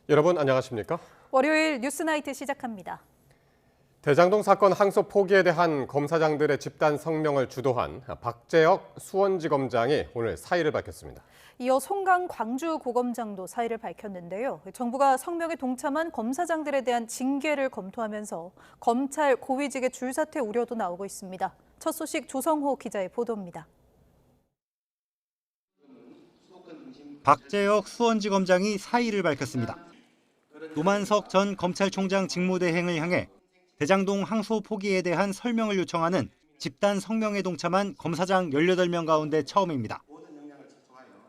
여러분 안녕하십니까? 월요일 뉴스나이트 시작합니다. 대장동 사건 항소 포기에 대한 검사장들의 집단 성명을 주도한 박재혁 수원지검장이 오늘 사의를 밝혔습니다. 이어 송강 광주고검장도 사의를 밝혔는데요. 정부가 성명에 동참한 검사장들에 대한 징계를 검토하면서 검찰 고위직의 줄사퇴 우려도 나오고 있습니다. 첫 소식 조성호 기자의 보도입니다. 박재혁 수원지검장이 사의를 밝혔습니다. 노만석 전 검찰총장 직무대행을 향해 대장동 항소 포기에 대한 설명을 요청하는 집단 성명에 동참한 검사장 18명 가운데 처음입니다.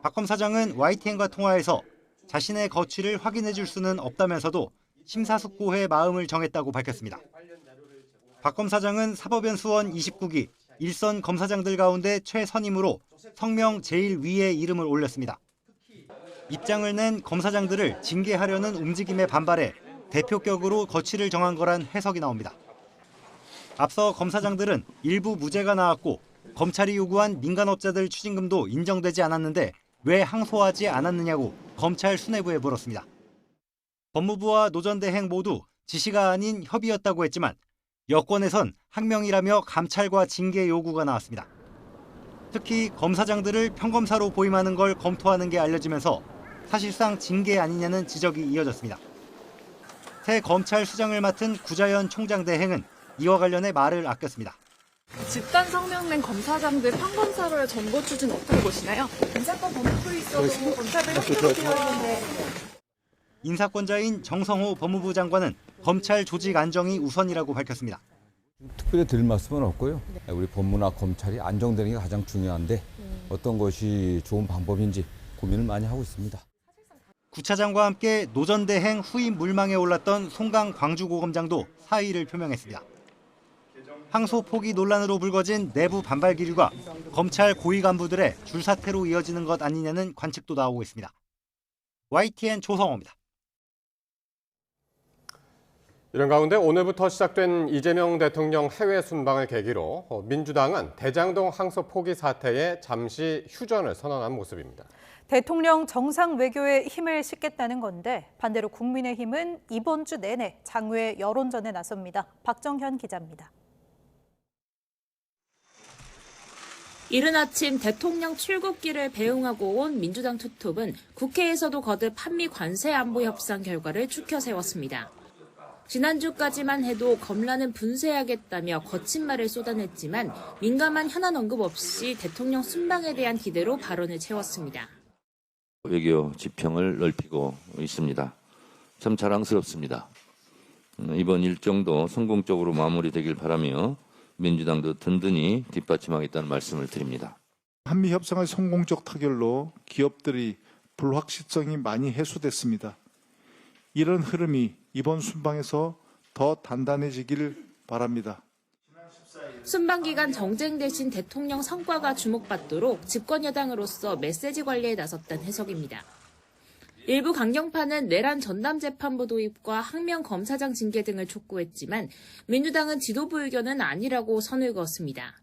박 검사장은 YTN과 통화에서 자신의 거취를 확인해 줄 수는 없다면서도 심사숙고해 마음을 정했다고 밝혔습니다. 박 검사장은 사법연 수원 29기 일선 검사장들 가운데 최선임으로 성명 제일 위에 이름을 올렸습니다. 입장을 낸 검사장들을 징계하려는 움직임에 반발해 대표격으로 거취를 정한 거란 해석이 나옵니다. 앞서 검사장들은 일부 무죄가 나왔고 검찰이 요구한 민간업자들 추징금도 인정되지 않았는데 왜 항소하지 않았느냐고 검찰 수뇌부에 물었습니다. 법무부와 노전대행 모두 지시가 아닌 협의였다고 했지만 여권에선 항명이라며 감찰과 징계 요구가 나왔습니다. 특히 검사장들을 평검사로 보임하는 걸 검토하는 게 알려지면서 사실상 징계 아니냐는 지적이 이어졌습니다. 새 검찰 수장을 맡은 구자연 총장 대행은 이와 관련해 말을 아꼈습니다. 집단 성명 낸 검사장들 판검사로의 전고 추진 어떻게 보시나요? 인사권 범죄도 있어도 검사들 협조로 되어 있는데. 인사권자인 정성호 법무부 장관은 검찰 조직 안정이 우선이라고 밝혔습니다. 특별히 드릴 말씀은 없고요. 우리 법무나 검찰이 안정되는 게 가장 중요한데 어떤 것이 좋은 방법인지 고민을 많이 하고 있습니다. 구차장과 함께 노전대행 후임 물망에 올랐던 송강 광주고검장도 사의를 표명했습니다. 항소 포기 논란으로 불거진 내부 반발 기류가 검찰 고위 간부들의 줄사퇴로 이어지는 것 아니냐는 관측도 나오고 있습니다. YTN 조성호입니다. 이런 가운데 오늘부터 시작된 이재명 대통령 해외 순방을 계기로 민주당은 대장동 항소 포기 사태에 잠시 휴전을 선언한 모습입니다. 대통령 정상 외교에 힘을 싣겠다는 건데 반대로 국민의힘은 이번 주 내내 장외 여론전에 나섭니다. 박정현 기자입니다. 이른 아침 대통령 출국길을 배웅하고 온 민주당 투톱은 국회에서도 거듭 한미 관세 안보 협상 결과를 추켜 세웠습니다. 지난주까지만 해도 검란은 분쇄하겠다며 거친 말을 쏟아냈지만 민감한 현안 언급 없이 대통령 순방에 대한 기대로 발언을 채웠습니다. 외교 지평을 넓히고 있습니다. 참 자랑스럽습니다. 이번 일정도 성공적으로 마무리되길 바라며 민주당도 든든히 뒷받침하겠다는 말씀을 드립니다. 한미 협상의 성공적 타결로 기업들이 불확실성이 많이 해소됐습니다. 이런 흐름이 이번 순방에서 더 단단해지길 바랍니다. 순방 기간 정쟁 대신 대통령 성과가 주목받도록 집권 여당으로서 메시지 관리에 나섰다는 해석입니다. 일부 강경파는 내란 전담 재판부 도입과 항명 검사장 징계 등을 촉구했지만 민주당은 지도부 의견은 아니라고 선을 그었습니다.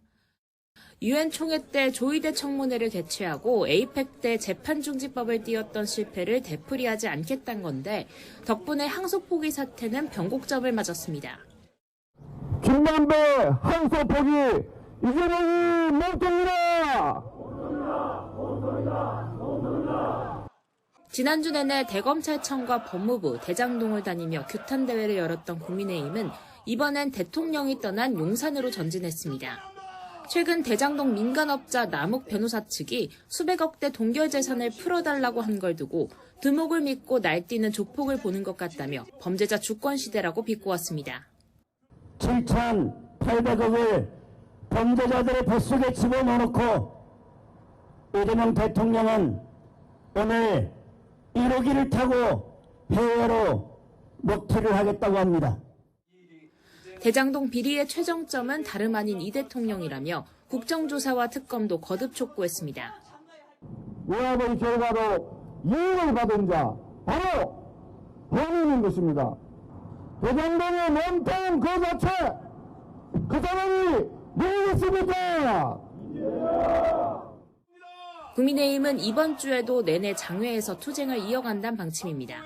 유엔 총회 때 조의대 청문회를 개최하고 에이펙 때 재판중지법을 띄웠던 실패를 되풀이하지 않겠다는 건데 덕분에 항소 포기 사태는 변곡점을 맞았습니다. 김만배 항소 포기 이재명이 멈춥니다. 지난주 내내 대검찰청과 법무부, 대장동을 다니며 규탄 대회를 열었던 국민의힘은 이번엔 대통령이 떠난 용산으로 전진했습니다. 최근 대장동 민간업자 남욱 변호사 측이 수백억 대 동결 재산을 풀어달라고 한 걸 두고 두목을 믿고 날뛰는 조폭을 보는 것 같다며 범죄자 주권시대라고 비꼬았습니다. 7,800억을 범죄자들의 뱃속에 집어넣어놓고 이재명 대통령은 오늘 1호기를 타고 해외로 먹튀를 하겠다고 합니다. 대장동 비리의 최정점은 다름 아닌 이 대통령이라며 국정조사와 특검도 거듭 촉구했습니다. 외압의 결과로 이익을 받은 자 바로 본인인 것입니다. 대장동의 몸통 그 자체 그 사람이 누구겠습니까? 국민의힘은 이번 주에도 내내 장외에서 투쟁을 이어간다는 방침입니다.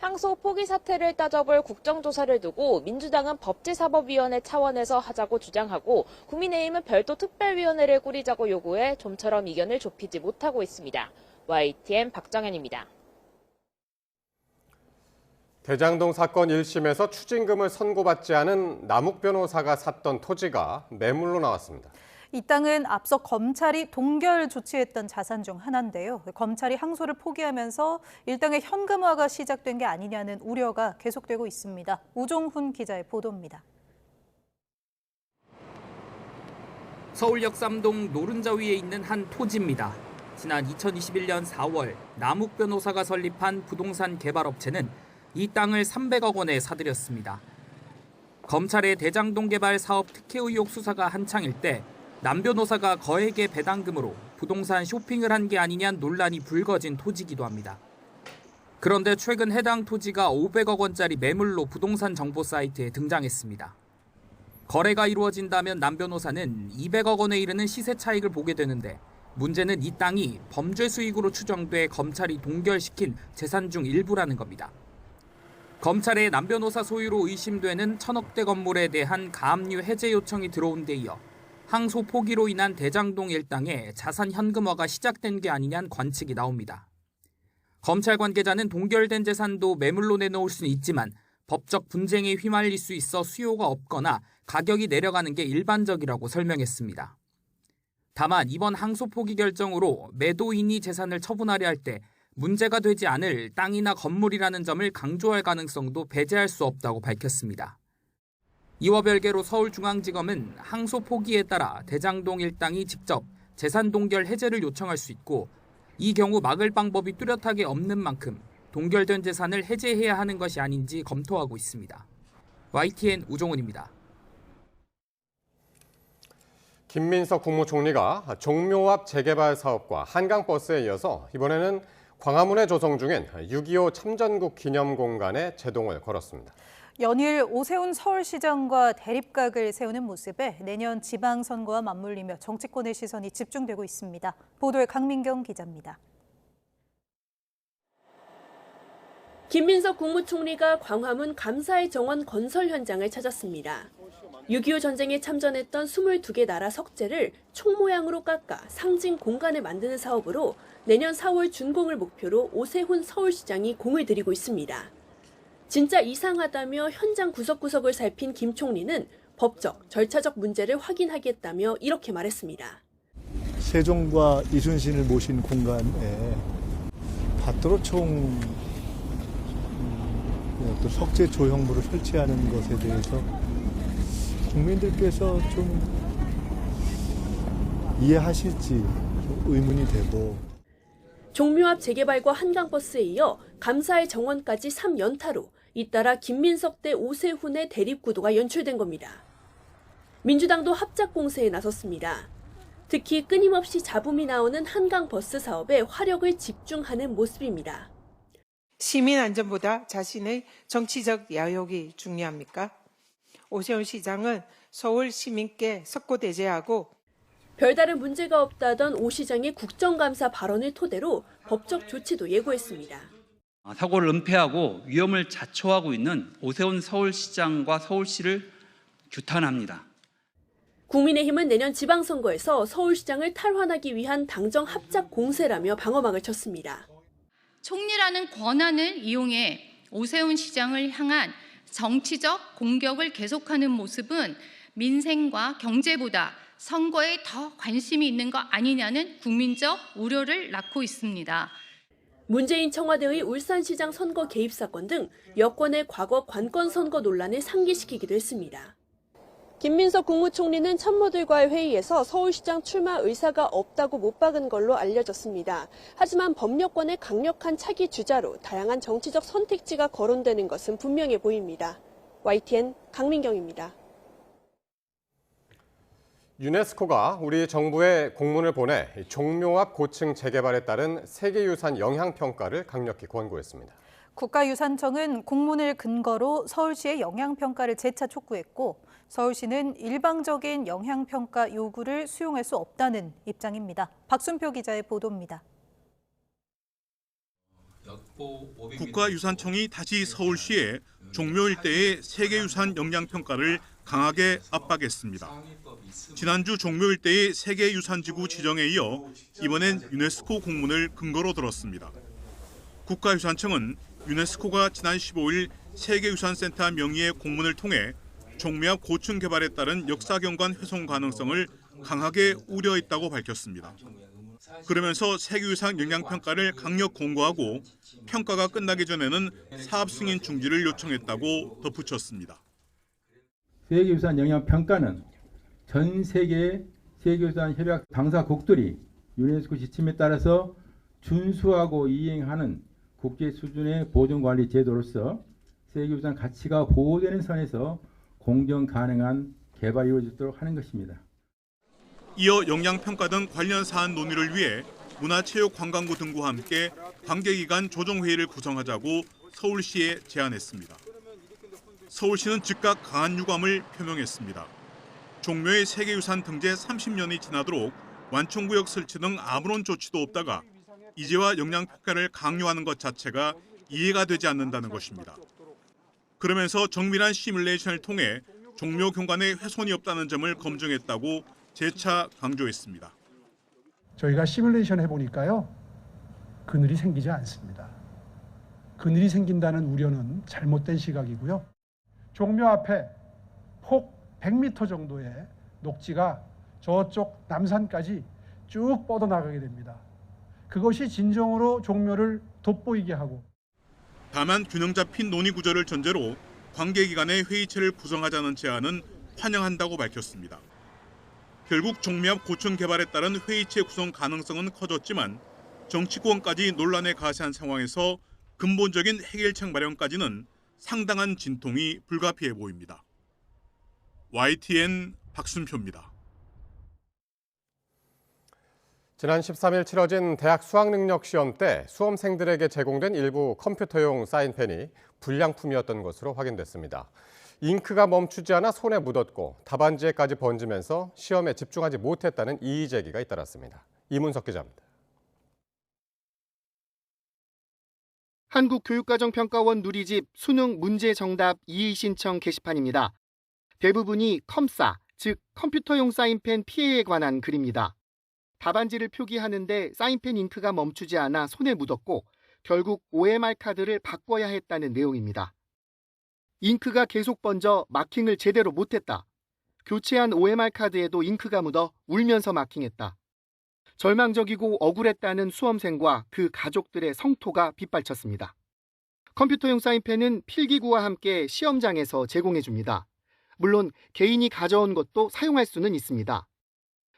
항소 포기 사태를 따져볼 국정조사를 두고 민주당은 법제사법위원회 차원에서 하자고 주장하고 국민의힘은 별도 특별위원회를 꾸리자고 요구해 좀처럼 이견을 좁히지 못하고 있습니다. YTN 박정현입니다. 대장동 사건 1심에서 추징금을 선고받지 않은 남욱 변호사가 샀던 토지가 매물로 나왔습니다. 이 땅은 앞서 검찰이 동결 조치했던 자산 중 하나인데요. 검찰이 항소를 포기하면서 일당의 현금화가 시작된 게 아니냐는 우려가 계속되고 있습니다. 우종훈 기자의 보도입니다. 서울역 3동 노른자 위에 있는 한 토지입니다. 지난 2021년 4월 남욱 변호사가 설립한 부동산 개발업체는 이 땅을 300억 원에 사들였습니다. 검찰의 대장동 개발 사업 특혜 의혹 수사가 한창일 때 남 변호사가 거액의 배당금으로 부동산 쇼핑을 한 게 아니냐는 논란이 불거진 토지이기도 합니다. 그런데 최근 해당 토지가 500억 원짜리 매물로 부동산 정보 사이트에 등장했습니다. 거래가 이루어진다면 남 변호사는 200억 원에 이르는 시세 차익을 보게 되는데 문제는 이 땅이 범죄 수익으로 추정돼 검찰이 동결시킨 재산 중 일부라는 겁니다. 검찰의 남 변호사 소유로 의심되는 1000억대 건물에 대한 가압류 해제 요청이 들어온 데 이어 항소 포기로 인한 대장동 일당의 자산 현금화가 시작된 게 아니냐는 관측이 나옵니다. 검찰 관계자는 동결된 재산도 매물로 내놓을 수는 있지만 법적 분쟁에 휘말릴 수 있어 수요가 없거나 가격이 내려가는 게 일반적이라고 설명했습니다. 다만 이번 항소 포기 결정으로 매도인이 재산을 처분하려 할 때 문제가 되지 않을 땅이나 건물이라는 점을 강조할 가능성도 배제할 수 없다고 밝혔습니다. 이와 별개로 서울중앙지검은 항소 포기에 따라 대장동 일당이 직접 재산 동결 해제를 요청할 수 있고 이 경우 막을 방법이 뚜렷하게 없는 만큼 동결된 재산을 해제해야 하는 것이 아닌지 검토하고 있습니다. YTN 우종훈입니다. 김민석 국무총리가 종묘 재개발 사업과 한강버스에 이어서 이번에는 광화문에 조성 중인 6.25 참전국 기념공간에 제동을 걸었습니다. 연일 오세훈 서울시장과 대립각을 세우는 모습에 내년 지방선거와 맞물리며 정치권의 시선이 집중되고 있습니다. 보도에 강민경 기자입니다. 김민석 국무총리가 광화문 감사의 정원 건설 현장을 찾았습니다. 6.25 전쟁에 참전했던 22개 나라 석재를 총 모양으로 깎아 상징 공간을 만드는 사업으로 내년 4월 준공을 목표로 오세훈 서울시장이 공을 들이고 있습니다. 진짜 이상하다며 현장 구석구석을 살핀 김 총리는 법적, 절차적 문제를 확인하겠다며 이렇게 말했습니다. 세종과 이순신을 모신 공간에 밭도로총 또 석재 조형물을 설치하는 것에 대해서 국민들께서 좀 이해하실지 좀 의문이 되고. 종묘 앞 재개발과 한강버스에 이어 감사의 정원까지 3연타로 잇따라 김민석 대 오세훈의 대립구도가 연출된 겁니다. 민주당도 합작 공세에 나섰습니다. 특히 끊임없이 잡음이 나오는 한강버스 사업에 화력을 집중하는 모습입니다. 시민 안전보다 자신의 정치적 야욕이 중요합니까? 오세훈 시장은 서울 시민께 석고대죄하고 별다른 문제가 없다던 오 시장의 국정감사 발언을 토대로 법적 조치도 예고했습니다. 사고를 은폐하고 위험을 자초하고 있는 오세훈 서울시장과 서울시를 규탄합니다. 국민의힘은 내년 지방선거에서 서울시장을 탈환하기 위한 당정 합작 공세라며 방어막을 쳤습니다. 총리라는 권한을 이용해 오세훈 시장을 향한 정치적 공격을 계속하는 모습은 민생과 경제보다 선거에 더 관심이 있는 거 아니냐는 국민적 우려를 낳고 있습니다. 문재인 청와대의 울산시장 선거 개입 사건 등 여권의 과거 관건 선거 논란을 상기시키기도 했습니다. 김민석 국무총리는 참모들과의 회의에서 서울시장 출마 의사가 없다고 못 박은 걸로 알려졌습니다. 하지만 법여권의 강력한 차기 주자로 다양한 정치적 선택지가 거론되는 것은 분명해 보입니다. YTN 강민경입니다. 유네스코가 우리 정부에 공문을 보내 종묘 앞 고층 재개발에 따른 세계유산 영향평가를 강력히 권고했습니다. 국가유산청은 공문을 근거로 서울시의 영향평가를 재차 촉구했고 서울시는 일방적인 영향평가 요구를 수용할 수 없다는 입장입니다. 박순표 기자의 보도입니다. 국가유산청이 다시 서울시에 종묘 일대의 세계유산 영향평가를 강하게 압박했습니다. 지난주 종묘 일대의 세계유산지구 지정에 이어 이번엔 유네스코 공문을 근거로 들었습니다. 국가유산청은 유네스코가 지난 15일 세계유산센터 명의의 공문을 통해 종묘 앞 고층 개발에 따른 역사경관 훼손 가능성을 강하게 우려했다고 밝혔습니다. 그러면서 세계유산 영향평가를 강력 공고하고 평가가 끝나기 전에는 사업 승인 중지를 요청했다고 덧붙였습니다. 세계유산 영향평가는 전 세계 세계유산 협약 당사국들이 유네스코 지침에 따라서 준수하고 이행하는 국제 수준의 보존관리 제도로서 세계유산 가치가 보호되는 선에서 공정 가능한 개발이 이루어지도록 하는 것입니다. 이어 영향평가 등 관련 사안 논의를 위해 문화체육관광부 등과 함께 관계기관 조정회의를 구성하자고 서울시에 제안했습니다. 서울시는 즉각 강한 유감을 표명했습니다. 종묘의 세계유산 등재 30년이 지나도록 완충구역 설치 등 아무런 조치도 없다가 이제와 영향평가를 강요하는 것 자체가 이해가 되지 않는다는 것입니다. 그러면서 정밀한 시뮬레이션을 통해 종묘 경관에 훼손이 없다는 점을 검증했다고 재차 강조했습니다. 저희가 시뮬레이션 해보니까요. 그늘이 생기지 않습니다. 그늘이 생긴다는 우려는 잘못된 시각이고요. 종묘 앞에 폭 100m 정도의 녹지가 저쪽 남산까지 쭉 뻗어나가게 됩니다. 그것이 진정으로 종묘를 돋보이게 하고 다만 균형 잡힌 논의 구조를 전제로 관계기관의 회의체를 구성하자는 제안은 환영한다고 밝혔습니다. 결국 종묘 앞 고층 개발에 따른 회의체 구성 가능성은 커졌지만 정치권까지 논란에 가세한 상황에서 근본적인 해결책 마련까지는 상당한 진통이 불가피해 보입니다. YTN 박순표입니다. 지난 13일 치러진 대학 수학능력시험 때 수험생들에게 제공된 일부 컴퓨터용 사인펜이 불량품이었던 것으로 확인됐습니다. 잉크가 멈추지 않아 손에 묻었고 답안지에까지 번지면서 시험에 집중하지 못했다는 이의 제기가 잇따랐습니다. 이문석 기자입니다. 한국교육과정평가원 누리집 수능 문제 정답 이의 신청 게시판입니다. 대부분이 컴사, 즉 컴퓨터용 사인펜 피해에 관한 글입니다. 답안지를 표기하는데 사인펜 잉크가 멈추지 않아 손에 묻었고 결국 OMR 카드를 바꿔야 했다는 내용입니다. 잉크가 계속 번져 마킹을 제대로 못했다. 교체한 OMR 카드에도 잉크가 묻어 울면서 마킹했다. 절망적이고 억울했다는 수험생과 그 가족들의 성토가 빗발쳤습니다. 컴퓨터용 사인펜은 필기구와 함께 시험장에서 제공해줍니다. 물론 개인이 가져온 것도 사용할 수는 있습니다.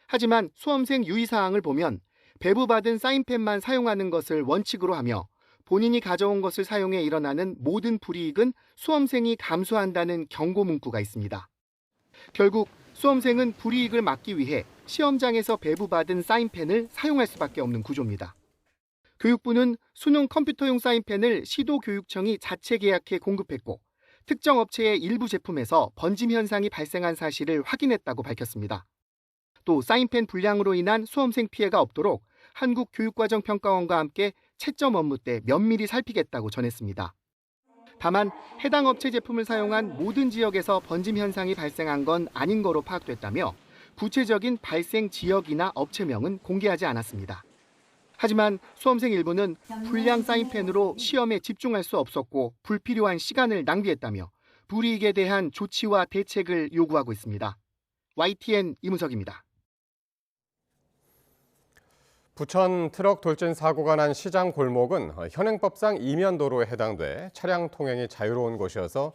하지만 수험생 유의사항을 보면 배부받은 사인펜만 사용하는 것을 원칙으로 하며 본인이 가져온 것을 사용해 일어나는 모든 불이익은 수험생이 감수한다는 경고 문구가 있습니다. 결국 수험생은 불이익을 막기 위해 시험장에서 배부받은 사인펜을 사용할 수밖에 없는 구조입니다. 교육부는 수능 컴퓨터용 사인펜을 시도교육청이 자체 계약해 공급했고 특정 업체의 일부 제품에서 번짐 현상이 발생한 사실을 확인했다고 밝혔습니다. 또 사인펜 불량으로 인한 수험생 피해가 없도록 한국교육과정평가원과 함께 채점 업무 때 면밀히 살피겠다고 전했습니다. 다만 해당 업체 제품을 사용한 모든 지역에서 번짐 현상이 발생한 건 아닌 거로 파악됐다며 구체적인 발생 지역이나 업체명은 공개하지 않았습니다. 하지만 수험생 일부는 불량 사인펜으로 시험에 집중할 수 없었고 불필요한 시간을 낭비했다며 불이익에 대한 조치와 대책을 요구하고 있습니다. YTN 이문석입니다. 부천 트럭 돌진 사고가 난 시장 골목은 현행법상 이면도로에 해당돼 차량 통행이 자유로운 곳이어서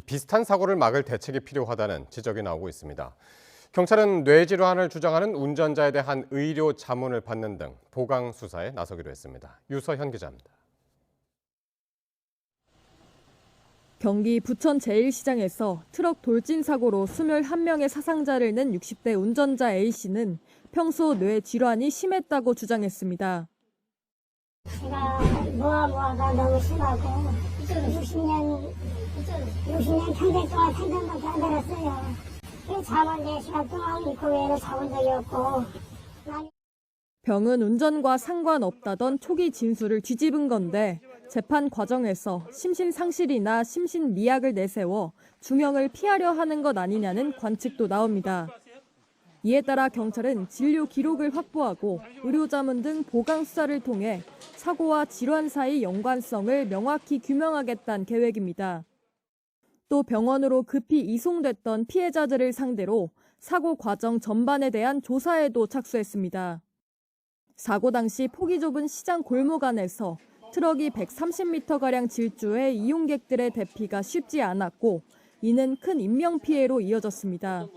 비슷한 사고를 막을 대책이 필요하다는 지적이 나오고 있습니다. 경찰은 뇌질환을 주장하는 운전자에 대한 의료 자문을 받는 등 보강 수사에 나서기로 했습니다. 유서현 기자입니다. 경기 부천 제1시장에서 트럭 돌진 사고로 21명의 사상자를 낸 60대 운전자 A씨는 평소 뇌 질환이 심했다고 주장했습니다. 제가 모아가 너무 심하고 60년 평생 동안 생전밖에 안 들었어요. 잠은 4시간 동안 그 외에는 자본 적이 없고. 병은 운전과 상관없다던 초기 진술을 뒤집은 건데 재판 과정에서 심신상실이나 심신미약을 내세워 중형을 피하려 하는 것 아니냐는 관측도 나옵니다. 이에 따라 경찰은 진료 기록을 확보하고 의료자문 등 보강 수사를 통해 사고와 질환 사이 연관성을 명확히 규명하겠다는 계획입니다. 또 병원으로 급히 이송됐던 피해자들을 상대로 사고 과정 전반에 대한 조사에도 착수했습니다. 사고 당시 폭이 좁은 시장 골목 안에서 트럭이 130m가량 질주해 이용객들의 대피가 쉽지 않았고 이는 큰 인명피해로 이어졌습니다.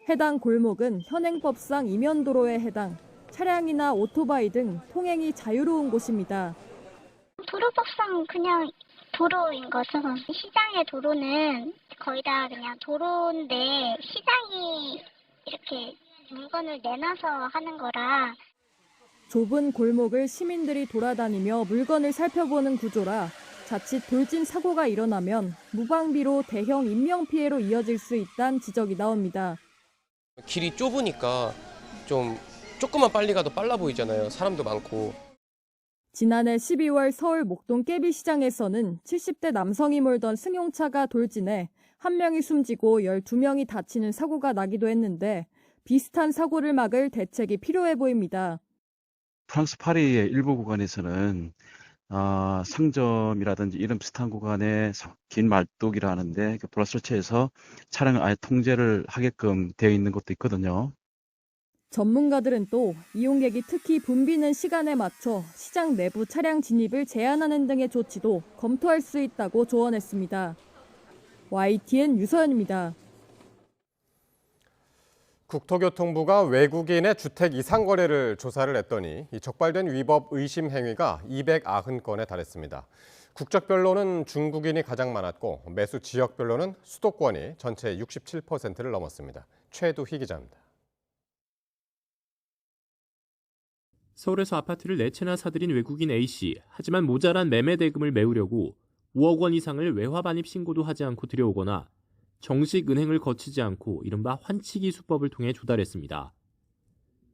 해당 골목은 현행법상 이면도로에 해당 차량이나 오토바이 등 통행이 자유로운 곳입니다. 도로법상 그냥 도로인 거죠. 시장의 도로는 거의 다 그냥 도로인데 시장이 이렇게 물건을 내놔서 하는 거라. 좁은 골목을 시민들이 돌아다니며 물건을 살펴보는 구조라 자칫 돌진 사고가 일어나면 무방비로 대형 인명피해로 이어질 수 있다는 지적이 나옵니다. 길이 좁으니까 조금만 빨리 가도 빨라 보이잖아요. 사람도 많고. 지난해 12월 서울 목동 깨비시장에서는 70대 남성이 몰던 승용차가 돌진해 1명이 숨지고 12명이 다치는 사고가 나기도 했는데 비슷한 사고를 막을 대책이 필요해 보입니다. 프랑스 파리의 일부 구간에서는 상점이라든지 이런 비슷한 구간에 긴 말뚝이라 하는데 불화설치해서 차량을 아예 통제를 하게끔 되어 있는 것도 있거든요. 전문가들은 또 이용객이 특히 붐비는 시간에 맞춰 시장 내부 차량 진입을 제한하는 등의 조치도 검토할 수 있다고 조언했습니다. YTN 유서연입니다. 국토교통부가 외국인의 주택 이상 거래를 조사를 했더니 이 적발된 위법 의심 행위가 290건에 달했습니다. 국적별로는 중국인이 가장 많았고 매수 지역별로는 수도권이 전체 67%를 넘었습니다. 최두희 기자입니다. 서울에서 아파트를 4채나 사들인 외국인 A씨. 하지만 모자란 매매 대금을 메우려고 5억 원 이상을 외화 반입 신고도 하지 않고 들여오거나 정식 은행을 거치지 않고 이른바 환치기 수법을 통해 조달했습니다.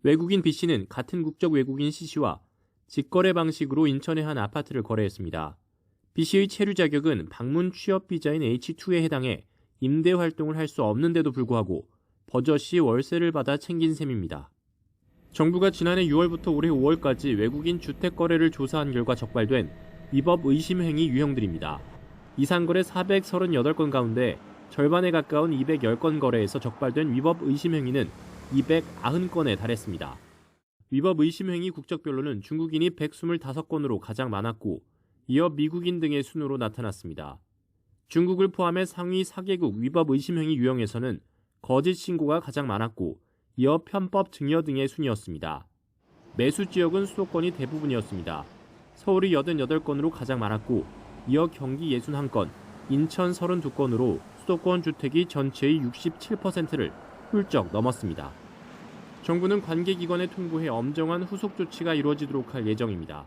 외국인 B씨는 같은 국적 외국인 C씨와 직거래 방식으로 인천의 한 아파트를 거래했습니다. B씨의 체류 자격은 방문 취업 비자인 H2에 해당해 임대 활동을 할 수 없는데도 불구하고 버젓이 월세를 받아 챙긴 셈입니다. 정부가 지난해 6월부터 올해 5월까지 외국인 주택 거래를 조사한 결과 적발된 위법 의심 행위 유형들입니다. 이상거래 438건 가운데 절반에 가까운 210건 거래에서 적발된 위법 의심 행위는 290건에 달했습니다. 위법 의심 행위 국적별로는 중국인이 125건으로 가장 많았고 이어 미국인 등의 순으로 나타났습니다. 중국을 포함해 상위 4개국 위법 의심 행위 유형에서는 거짓 신고가 가장 많았고 이어 편법 증여 등의 순이었습니다. 매수 지역은 수도권이 대부분이었습니다. 서울이 88건으로 가장 많았고 이어 경기 61건, 인천 32건으로 수도권 주택이 전체의 67%를 훌쩍 넘었습니다. 정부는 관계기관에 통보해 엄정한 후속 조치가 이루어지도록 할 예정입니다.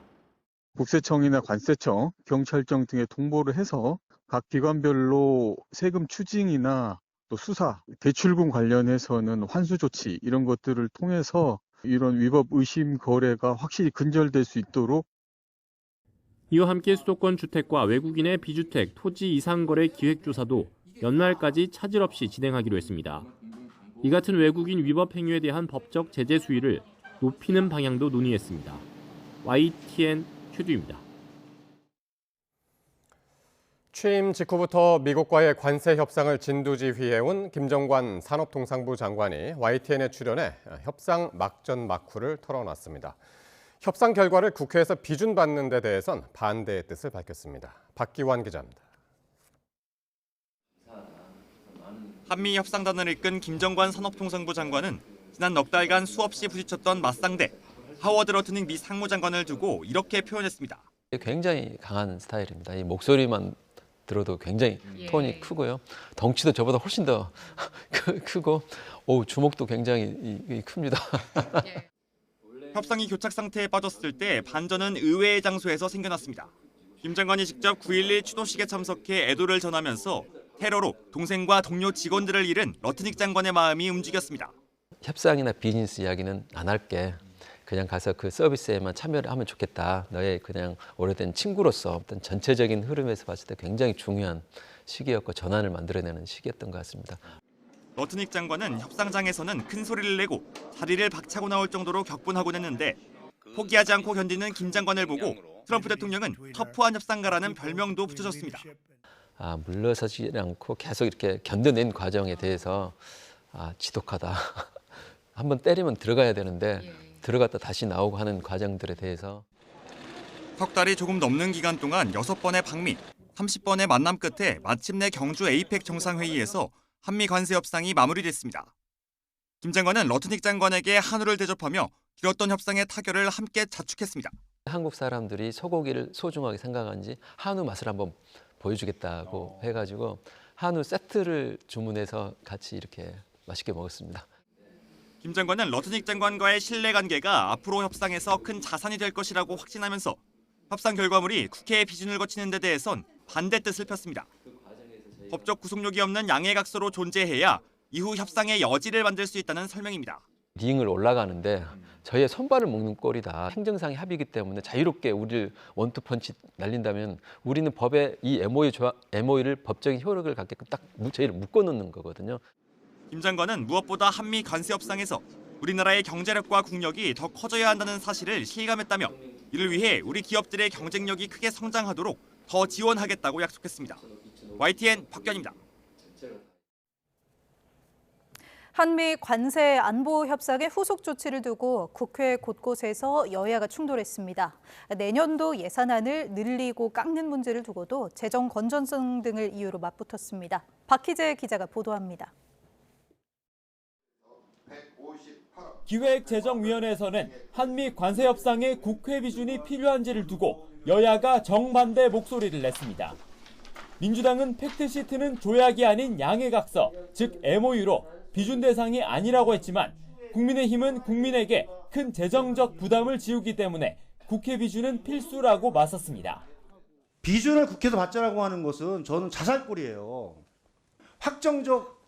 국세청이나 관세청, 경찰청 등에 통보를 해서 각 기관별로 세금 추징이나 또 수사, 대출금 관련해서는 환수 조치 이런 것들을 통해서 이런 위법 의심 거래가 확실히 근절될 수 있도록 이와 함께 수도권 주택과 외국인의 비주택, 토지 이상 거래 기획 조사도 연말까지 차질 없이 진행하기로 했습니다. 이 같은 외국인 위법 행위에 대한 법적 제재 수위를 높이는 방향도 논의했습니다. YTN 최두입니다. 취임 직후부터 미국과의 관세 협상을 진두지휘해온 김정관 산업통상부 장관이 YTN에 출연해 협상 막전 막후를 털어놨습니다. 협상 결과를 국회에서 비준받는 데 대해선 반대의 뜻을 밝혔습니다. 박기환 기자입니다. 한미 협상단을 이끈 김정관 산업통상부 장관은 지난 넉 달간 수없이 부딪혔던 맞상대 하워드 러트닝 미 상무장관을 두고 이렇게 표현했습니다. 굉장히 강한 스타일입니다. 이 목소리만 들어도 굉장히 톤이 크고요. 덩치도 저보다 훨씬 더 크고 주먹도 굉장히 큽니다. 협상이 교착 상태에 빠졌을 때 반전은 의외의 장소에서 생겨났습니다. 김 장관이 직접 9.11 추도식에 참석해 애도를 전하면서 테러로 동생과 동료 직원들을 잃은 러트닉 장관의 마음이 움직였습니다. 협상이나 비즈니스 이야기는 안 할게. 그냥 가서 그 서비스에만 참여를 하면 좋겠다. 너의 그냥 오래된 친구로서 어떤 전체적인 흐름에서 봤을 때 굉장히 중요한 시기였고 전환을 만들어내는 시기였던 것 같습니다. 러트닉 장관은 협상장에서는 큰 소리를 내고 자리를 박차고 나올 정도로 격분하곤 했는데 포기하지 않고 견디는 김 장관을 보고 트럼프 대통령은 터프한 협상가라는 별명도 붙여줬습니다. 물러서지 않고 계속 이렇게 견뎌낸 과정에 대해서 지독하다. 한번 때리면 들어가야 되는데 들어갔다 다시 나오고 하는 과정들에 대해서 석 달이 조금 넘는 기간 동안 6번의 방미, 30번의 만남 끝에 마침내 경주 에이펙 정상회의에서 한미 관세 협상이 마무리됐습니다. 김 장관은 러트닉 장관에게 한우를 대접하며 길었던 협상의 타결을 함께 자축했습니다. 한국 사람들이 소고기를 소중하게 생각하는지 한우 맛을 한번 보여주겠다고 해가지고 한우 세트를 주문해서 같이 이렇게 맛있게 먹었습니다. 김 장관은 러트닉 장관과의 신뢰관계가 앞으로 협상에서 큰 자산이 될 것이라고 확신하면서 협상 결과물이 국회의 비준을 거치는 데 대해선 반대 뜻을 폈습니다. 법적 구속력이 없는 양해각서로 존재해야 이후 협상의 여지를 만들 수 있다는 설명입니다. 링을 올라가는데 저희의 손발을 묶는 꼴이다. 행정상의 합의이기 때문에 자유롭게 우리를 원투펀치 날린다면 우리는 법에 이 MOU를 법적인 효력을 갖게끔 딱 저희를 묶어놓는 거거든요. 김 장관은 무엇보다 한미 관세 협상에서 우리나라의 경제력과 국력이 더 커져야 한다는 사실을 실감했다며 이를 위해 우리 기업들의 경쟁력이 크게 성장하도록 더 지원하겠다고 약속했습니다. YTN 박견입니다. 한미 관세 안보 협상의 후속 조치를 두고 국회 곳곳에서 여야가 충돌했습니다. 내년도 예산안을 늘리고 깎는 문제를 두고도 재정 건전성 등을 이유로 맞붙었습니다. 박희재 기자가 보도합니다. 기획재정위원회에서는 한미 관세 협상에 국회 비준이 필요한지를 두고 여야가 정반대 목소리를 냈습니다. 민주당은 팩트시트는 조약이 아닌 양해각서, 즉 MOU로 비준 대상이 아니라고 했지만 국민의힘은 국민에게 큰 재정적 부담을 지우기 때문에 국회 비준은 필수라고 맞섰습니다. 비준을 국회에서 받자라고 하는 것은 저는 자살골이에요. 확정적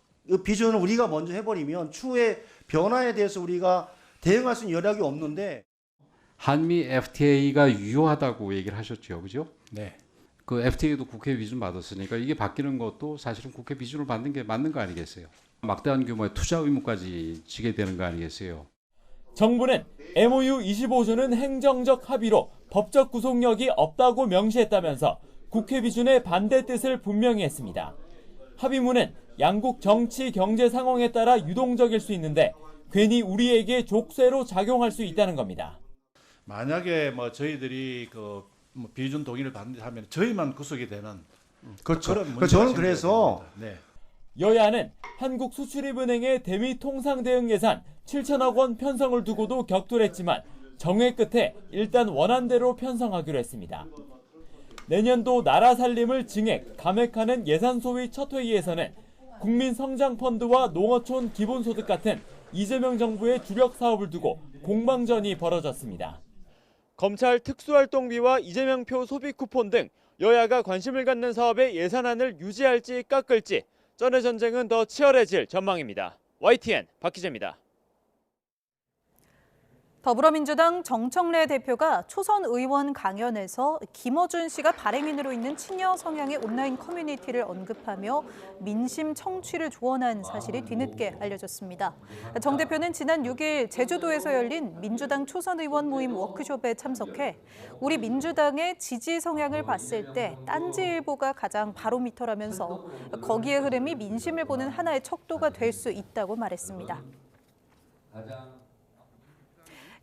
비준을 우리가 먼저 해버리면 추후에 변화에 대해서 우리가 대응할 수 있는 여력이 없는데. 한미 FTA가 유효하다고 얘기를 하셨죠, 그죠? 네. 그 FTA도 국회 비준 받았으니까 이게 바뀌는 것도 사실은 국회 비준을 받는 게 맞는 거 아니겠어요? 막대한 규모의 투자 의무까지 지게 되는 거 아니겠어요? 정부는 MOU 25조는 행정적 합의로 법적 구속력이 없다고 명시했다면서 국회 비준의 반대 뜻을 분명히 했습니다. 합의문은 양국 정치, 경제 상황에 따라 유동적일 수 있는데 괜히 우리에게 족쇄로 작용할 수 있다는 겁니다. 만약에 저희들이 비준 동의를 받는다면 저희만 구속이 되는 그렇죠. 저는 그래서 네. 여야는 한국수출입은행의 대미 통상대응 예산 7천억 원 편성을 두고도 격돌했지만 정회 끝에 일단 원안대로 편성하기로 했습니다. 내년도 나라 살림을 증액, 감액하는 예산 소위 첫 회의에서는 국민성장펀드와 농어촌 기본소득 같은 이재명 정부의 주력 사업을 두고 공방전이 벌어졌습니다. 검찰 특수활동비와 이재명표 소비 쿠폰 등 여야가 관심을 갖는 사업의 예산안을 유지할지 깎을지 전의 전쟁은 더 치열해질 전망입니다. YTN 박희재입니다. 더불어민주당 정청래 대표가 초선 의원 강연에서 김어준 씨가 발행인으로 있는 친여 성향의 온라인 커뮤니티를 언급하며 민심 청취를 조언한 사실이 뒤늦게 알려졌습니다. 정 대표는 지난 6일 제주도에서 열린 민주당 초선 의원 모임 워크숍에 참석해 우리 민주당의 지지 성향을 봤을 때 딴지일보가 가장 바로미터라면서 거기에 흐름이 민심을 보는 하나의 척도가 될 수 있다고 말했습니다.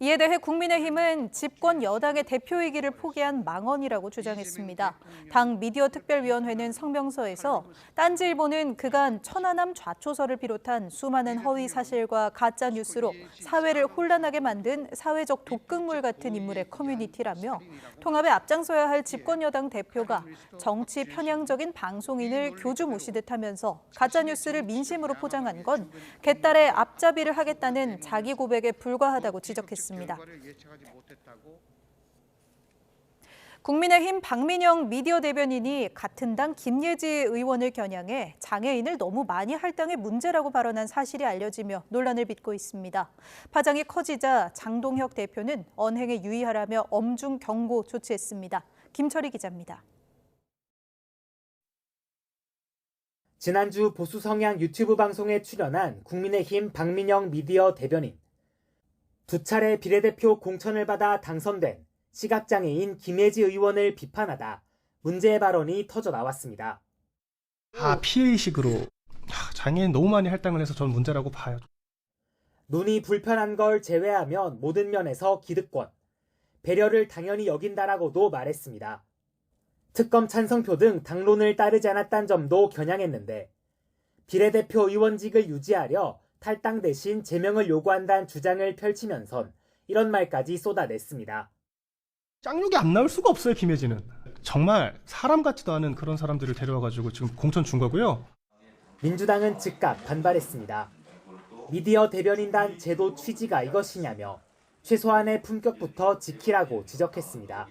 이에 대해 국민의힘은 집권 여당의 대표이기를 포기한 망언이라고 주장했습니다. 당 미디어특별위원회는 성명서에서 딴지일보는 그간 천안함 좌초설을 비롯한 수많은 허위 사실과 가짜 뉴스로 사회를 혼란하게 만든 사회적 독극물 같은 인물의 커뮤니티라며 통합에 앞장서야 할 집권 여당 대표가 정치 편향적인 방송인을 교주모시듯 하면서 가짜 뉴스를 민심으로 포장한 건 개딸의 앞잡이를 하겠다는 자기 고백에 불과하다고 지적했습니다. 국민의힘 박민영 미디어 대변인이 같은 당 김예지 의원을 겨냥해 장애인을 너무 많이 할당해 문제라고 발언한 사실이 알려지며 논란을 빚고 있습니다. 파장이 커지자 장동혁 대표는 언행에 유의하라며 엄중 경고 조치했습니다. 김철희 기자입니다. 지난주 보수 성향 유튜브 방송에 출연한 국민의힘 박민영 미디어 대변인. 두 차례 비례대표 공천을 받아 당선된 시각장애인 김예지 의원을 비판하다 문제의 발언이 터져 나왔습니다. 피해의식으로 장애인 너무 많이 할당을 해서 전 문제라고 봐요. 눈이 불편한 걸 제외하면 모든 면에서 기득권, 배려를 당연히 여긴다라고도 말했습니다. 특검 찬성표 등 당론을 따르지 않았다는 점도 겨냥했는데 비례대표 의원직을 유지하려 탈당 대신 제명을 요구한다는 주장을 펼치면선 이런 말까지 쏟아냈습니다. 짝룩이 안 나올 수가 없어요, 김혜지는. 정말 사람 같지도 않은 그런 사람들을 데려와가지고 지금 공천 준 거고요. 민주당은 즉각 반발했습니다. 미디어 대변인단 제도 취지가 이것이냐며 최소한의 품격부터 지키라고 지적했습니다.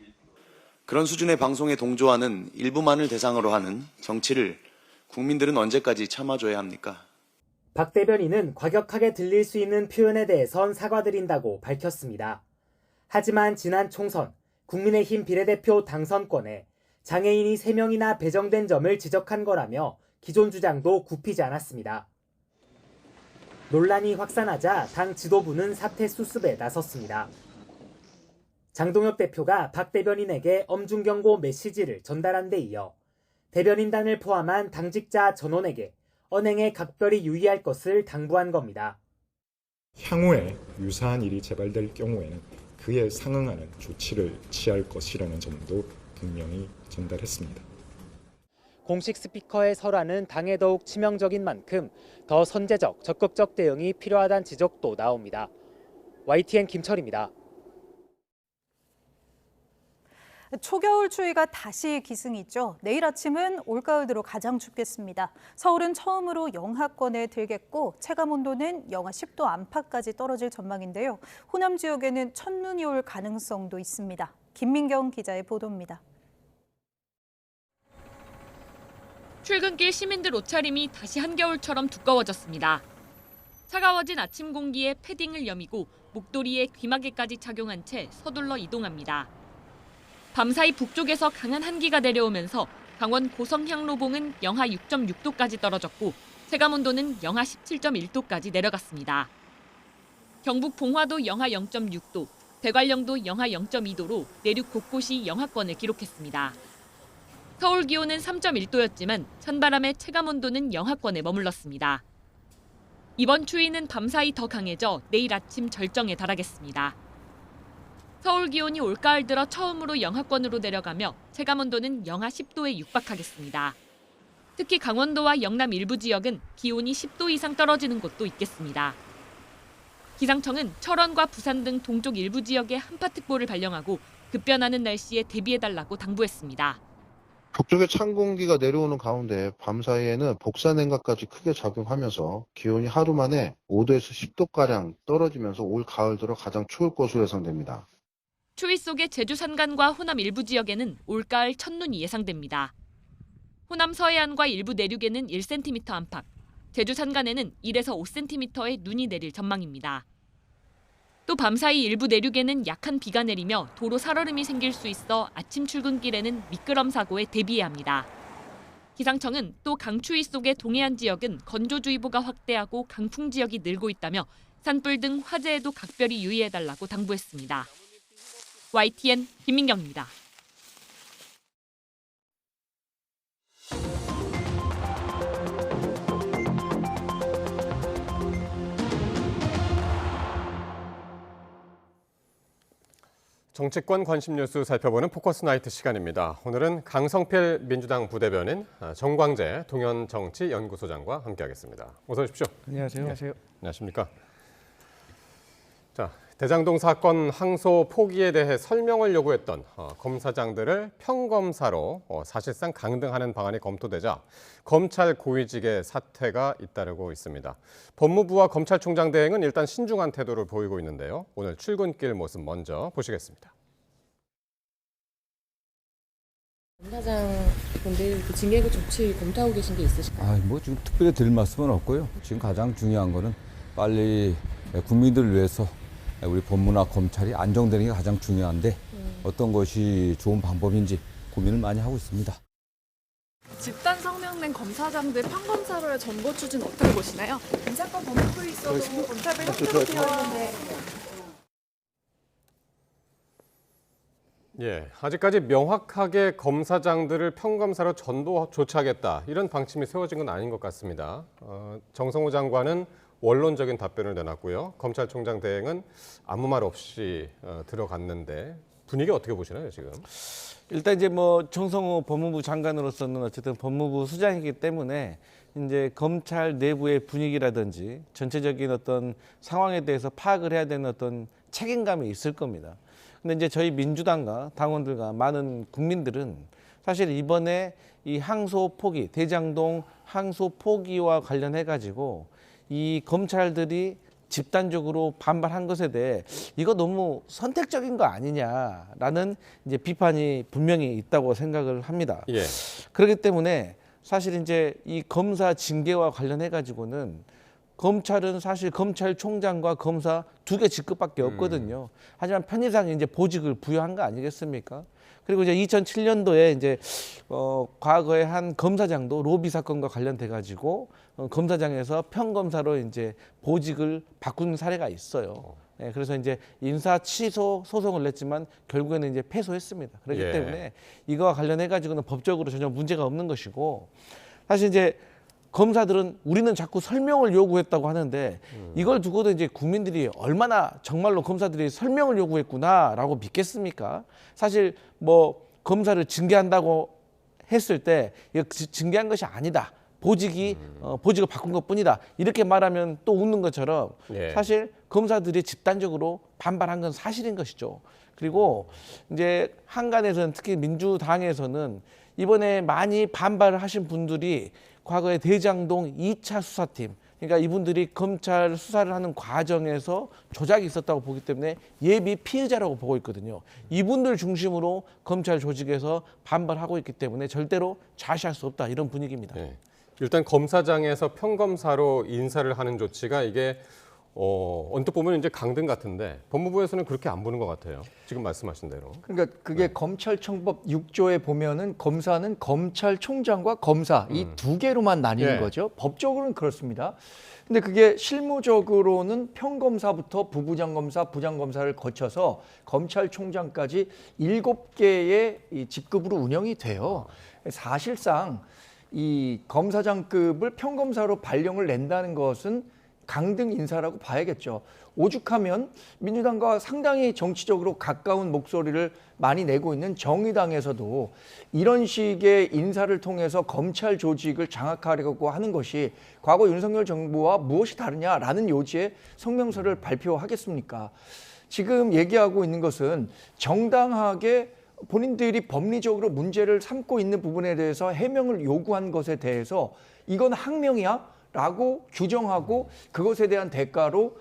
그런 수준의 방송에 동조하는 일부만을 대상으로 하는 정치를 국민들은 언제까지 참아줘야 합니까? 박 대변인은 과격하게 들릴 수 있는 표현에 대해선 사과드린다고 밝혔습니다. 하지만 지난 총선 국민의힘 비례대표 당선권에 장애인이 3명이나 배정된 점을 지적한 거라며 기존 주장도 굽히지 않았습니다. 논란이 확산하자 당 지도부는 사퇴 수습에 나섰습니다. 장동혁 대표가 박 대변인에게 엄중 경고 메시지를 전달한 데 이어 대변인단을 포함한 당직자 전원에게 언행에 각별히 유의할 것을 당부한 겁니다. 향후에 유사한 일이 재발될 경우에는 그에 상응하는 조치를 취할 것이라는 점도 분명히 전달했습니다. 공식 스피커의 설화는 당에 더욱 치명적인 만큼 더 선제적, 적극적 대응이 필요하다는 지적도 나옵니다. YTN 김철입니다. 초겨울 추위가 다시 기승이죠. 내일 아침은 올가을 들어 가장 춥겠습니다. 서울은 처음으로 영하권에 들겠고 체감 온도는 영하 10도 안팎까지 떨어질 전망인데요. 호남 지역에는 첫눈이 올 가능성도 있습니다. 김민경 기자의 보도입니다. 출근길 시민들 옷차림이 다시 한겨울처럼 두꺼워졌습니다. 차가워진 아침 공기에 패딩을 여미고 목도리에 귀마개까지 착용한 채 서둘러 이동합니다. 밤사이 북쪽에서 강한 한기가 내려오면서 강원 고성 향로봉은 영하 6.6도까지 떨어졌고 체감온도는 영하 17.1도까지 내려갔습니다. 경북 봉화도 영하 0.6도, 대관령도 영하 0.2도로 내륙 곳곳이 영하권을 기록했습니다. 서울 기온은 3.1도였지만 찬바람에 체감온도는 영하권에 머물렀습니다. 이번 추위는 밤사이 더 강해져 내일 아침 절정에 달하겠습니다. 서울 기온이 올가을 들어 처음으로 영하권으로 내려가며 체감온도는 영하 10도에 육박하겠습니다. 특히 강원도와 영남 일부 지역은 기온이 10도 이상 떨어지는 곳도 있겠습니다. 기상청은 철원과 부산 등 동쪽 일부 지역에 한파특보를 발령하고 급변하는 날씨에 대비해달라고 당부했습니다. 북쪽에 찬 공기가 내려오는 가운데 밤사이에는 복사냉각까지 크게 작용하면서 기온이 하루 만에 5도에서 10도가량 떨어지면서 올 가을 들어 가장 추울 것으로 예상됩니다. 추위 속에 제주 산간과 호남 일부 지역에는 올가을 첫눈이 예상됩니다. 호남 서해안과 일부 내륙에는 1cm 안팎, 제주 산간에는 1에서 5cm의 눈이 내릴 전망입니다. 또 밤사이 일부 내륙에는 약한 비가 내리며 도로 살얼음이 생길 수 있어 아침 출근길에는 미끄럼 사고에 대비해야 합니다. 기상청은 또 강추위 속의 동해안 지역은 건조주의보가 확대하고 강풍 지역이 늘고 있다며 산불 등 화재에도 각별히 유의해달라고 당부했습니다. YTN 김민경입니다. 정치권 관심 뉴스 살펴보는 포커스 나이트 시간입니다. 오늘은 강성필 민주당 부대변인, 정광재 동현정치연구소장과 함께하겠습니다. 어서 오십시오. 안녕하세요. 안녕하세요. 안녕하십니까. 자, 대장동 사건 항소 포기에 대해 설명을 요구했던 검사장들을 평검사로 사실상 강등하는 방안이 검토되자 검찰 고위직의 사퇴가 잇따르고 있습니다. 법무부와 검찰총장 대행은 일단 신중한 태도를 보이고 있는데요. 오늘 출근길 모습 먼저 보시겠습니다. 검사장분들 그 징계급 조치 검토하고 계신 게 있으실까요? 뭐 지금 특별히 드릴 말씀은 없고요. 지금 가장 중요한 거는 빨리 국민들을 위해서 우리 법무나 검찰이 안정되는 게 가장 중요한데 어떤 것이 좋은 방법인지 고민을 많이 하고 있습니다. 집단 성명낸 검사장들 평검사로의 전보 추진 어떻게 보시나요? 이 사건 법무부에 있어도 검찰부에 협조로 되어 있는데. 예, 아직까지 명확하게 검사장들을 평검사로 전도 조치하겠다 이런 방침이 세워진 건 아닌 것 같습니다. 정성호 장관은 원론적인 답변을 내놨고요. 검찰총장 대행은 아무 말 없이 들어갔는데 분위기 어떻게 보시나요, 지금? 일단 이제 뭐 정성호 법무부 장관으로서는 어쨌든 법무부 수장이기 때문에 이제 검찰 내부의 분위기라든지 전체적인 어떤 상황에 대해서 파악을 해야 되는 어떤 책임감이 있을 겁니다. 근데 이제 저희 민주당과 당원들과 많은 국민들은 사실 이번에 이 항소 포기, 대장동 항소 포기와 관련해 가지고 이 검찰들이 집단적으로 반발한 것에 대해 이거 너무 선택적인 거 아니냐라는 이제 비판이 분명히 있다고 생각을 합니다. 예. 그렇기 때문에 사실 이제 이 검사 징계와 관련해 가지고는 검찰은 사실 검찰총장과 검사 2개 직급밖에 없거든요. 하지만 편의상 이제 보직을 부여한 거 아니겠습니까? 그리고 이제 2007년도에 이제 과거에 한 검사장도 로비 사건과 관련돼 가지고 검사장에서 평검사로 이제 보직을 바꾼 사례가 있어요. 네, 그래서 이제 인사 취소 소송을 냈지만 결국에는 이제 패소했습니다. 그렇기 예. 때문에 이거와 관련해 가지고는 법적으로 전혀 문제가 없는 것이고 사실 이제 검사들은 우리는 자꾸 설명을 요구했다고 하는데 이걸 두고도 이제 국민들이 얼마나 정말로 검사들이 설명을 요구했구나라고 믿겠습니까? 사실 뭐 검사를 징계한다고 했을 때 이거 징계한 것이 아니다. 보직을 바꾼 것뿐이다. 이렇게 말하면 또 웃는 것처럼 예. 사실 검사들이 집단적으로 반발한 건 사실인 것이죠. 그리고 이제 한간에서는 특히 민주당에서는 이번에 많이 반발을 하신 분들이 과거에 대장동 2차 수사팀, 그러니까 이분들이 검찰 수사를 하는 과정에서 조작이 있었다고 보기 때문에 예비 피의자라고 보고 있거든요. 이분들 중심으로 검찰 조직에서 반발하고 있기 때문에 절대로 좌시할 수 없다 이런 분위기입니다. 네. 일단 검사장에서 평검사로 인사를 하는 조치가 이게 언뜻 보면 이제 강등 같은데 법무부에서는 그렇게 안 보는 것 같아요. 지금 말씀하신 대로. 그러니까 그게 검찰청법 6조에 보면은 검사는 검찰총장과 검사 이 두 개로만 나뉘는 예. 거죠. 법적으로는 그렇습니다. 근데 그게 실무적으로는 평검사부터 부부장검사, 부장검사를 거쳐서 검찰총장까지 7개의 이 직급으로 운영이 돼요. 사실상 이 검사장급을 평검사로 발령을 낸다는 것은 강등 인사라고 봐야겠죠. 오죽하면 민주당과 상당히 정치적으로 가까운 목소리를 많이 내고 있는 정의당에서도 이런 식의 인사를 통해서 검찰 조직을 장악하려고 하는 것이 과거 윤석열 정부와 무엇이 다르냐라는 요지의 성명서를 발표하겠습니까? 지금 얘기하고 있는 것은 정당하게 본인들이 법리적으로 문제를 삼고 있는 부분에 대해서 해명을 요구한 것에 대해서 이건 항명이야? 라고 규정하고 그것에 대한 대가로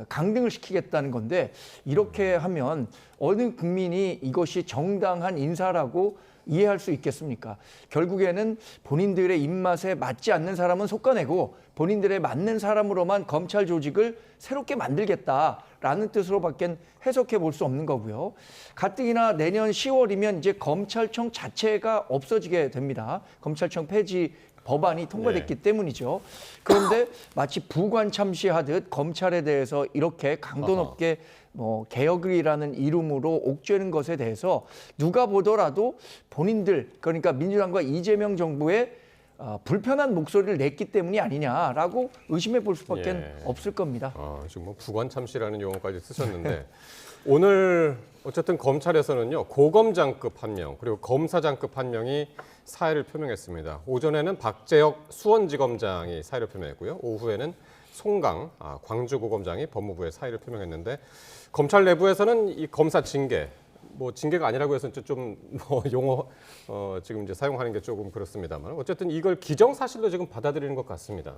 강등을 시키겠다는 건데 이렇게 하면 어느 국민이 이것이 정당한 인사라고 이해할 수 있겠습니까? 결국에는 본인들의 입맛에 맞지 않는 사람은 솎아내고 본인들의 맞는 사람으로만 검찰 조직을 새롭게 만들겠다라는 뜻으로밖에 해석해 볼 수 없는 거고요. 가뜩이나 내년 10월이면 이제 검찰청 자체가 없어지게 됩니다. 검찰청 폐지 법안이 통과됐기 때문이죠. 그런데 마치 부관참시하듯 검찰에 대해서 이렇게 강도 높게 개혁이라는 이름으로 옥죄는 것에 대해서 누가 보더라도 본인들 그러니까 민주당과 이재명 정부의 불편한 목소리를 냈기 때문이 아니냐라고 의심해 볼 수밖에 없을 겁니다. 지금 뭐 부관참시라는 용어까지 쓰셨는데 오늘 어쨌든 검찰에서는요 고검장급 1명 그리고 검사장급 1명이 사의를 표명했습니다. 오전에는 박재혁 수원지검장이 사의를 표명했고요. 오후에는 송강 광주고검장이 법무부에 사의를 표명했는데 검찰 내부에서는 이 검사 징계 뭐 징계가 아니라고 해서 좀 용어 지금 이제 사용하는 게 조금 그렇습니다만 어쨌든 이걸 기정사실로 지금 받아들이는 것 같습니다.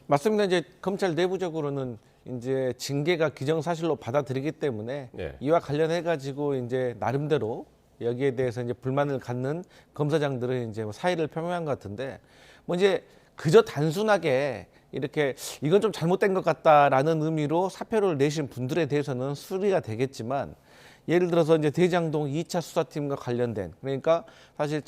맞습니다. 이제 검찰 내부적으로는 이제 징계가 기정사실로 받아들이기 때문에 이와 관련해 가지고 이제 나름대로 여기에 대해서 이제 불만을 갖는 검사장들은 이제 뭐 사의를 표명한 것 같은데 뭐 이제 그저 단순하게 이렇게 이건 좀 잘못된 것 같다라는 의미로 사표를 내신 분들에 대해서는 수리가 되겠지만 예를 들어서 이제 대장동 2차 수사팀과 관련된 그러니까 사실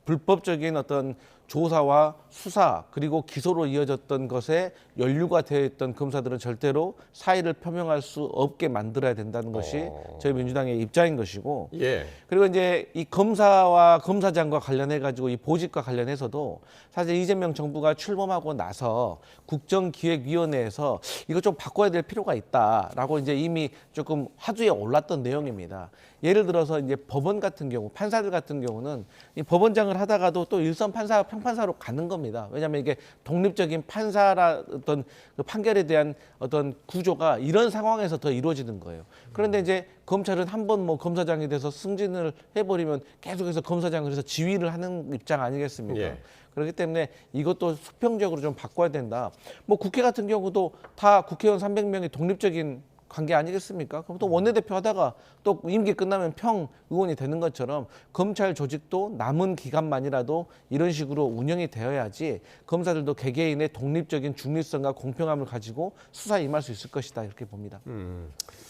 불법적인 어떤 조사와 수사 그리고 기소로 이어졌던 것에 연루가 되어 있던 검사들은 절대로 사의를 표명할 수 없게 만들어야 된다는 것이 저희 민주당의 입장인 것이고 예. 그리고 이제 이 검사와 검사장과 관련해 가지고 이 보직과 관련해서도 사실 이재명 정부가 출범하고 나서 국정기획위원회에서 이거 좀 바꿔야 될 필요가 있다라고 이제 이미 조금 화두에 올랐던 내용입니다. 예를 들어서 이제 법원 같은 경우 판사들 같은 경우는 이 법원장을 하다가도 또 일선 판사 평판사로 가는 겁니다. 왜냐하면 이게 독립적인 판사라 어떤 그 판결에 대한 어떤 구조가 이런 상황에서 더 이루어지는 거예요. 그런데 이제 검찰은 한번 뭐 검사장이 돼서 승진을 해버리면 계속해서 검사장을 해서 지휘를 하는 입장 아니겠습니까? 예. 그렇기 때문에 이것도 수평적으로 좀 바꿔야 된다. 뭐 국회 같은 경우도 다 국회의원 300명이 독립적인 관계 아니겠습니까? 그럼 또 원내대표 하다가 또 임기 끝나면 평 의원이 되는 것처럼 검찰 조직도 남은 기간만이라도 이런 식으로 운영이 되어야지 검사들도 개개인의 독립적인 중립성과 공평함을 가지고 수사에 임할 수 있을 것이다 이렇게 봅니다.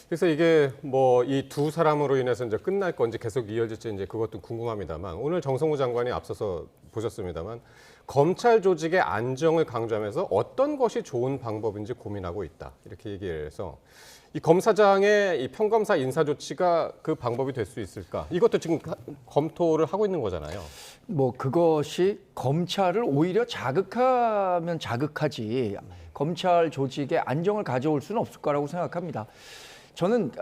그래서 이게 뭐 이 두 사람으로 인해서 이제 끝날 건지 계속 이어질지 이제 그것도 궁금합니다만 오늘 정성호 장관이 앞서서 보셨습니다만 검찰 조직의 안정을 강조하면서 어떤 것이 좋은 방법인지 고민하고 있다 이렇게 얘기를 해서 이 검사장의 이 평검사 인사 조치가 그 방법이 될 수 있을까? 이것도 지금 검토를 하고 있는 거잖아요. 뭐 그것이 검찰을 오히려 자극하면 자극하지 검찰 조직의 안정을 가져올 수는 없을 거라고 생각합니다. 저는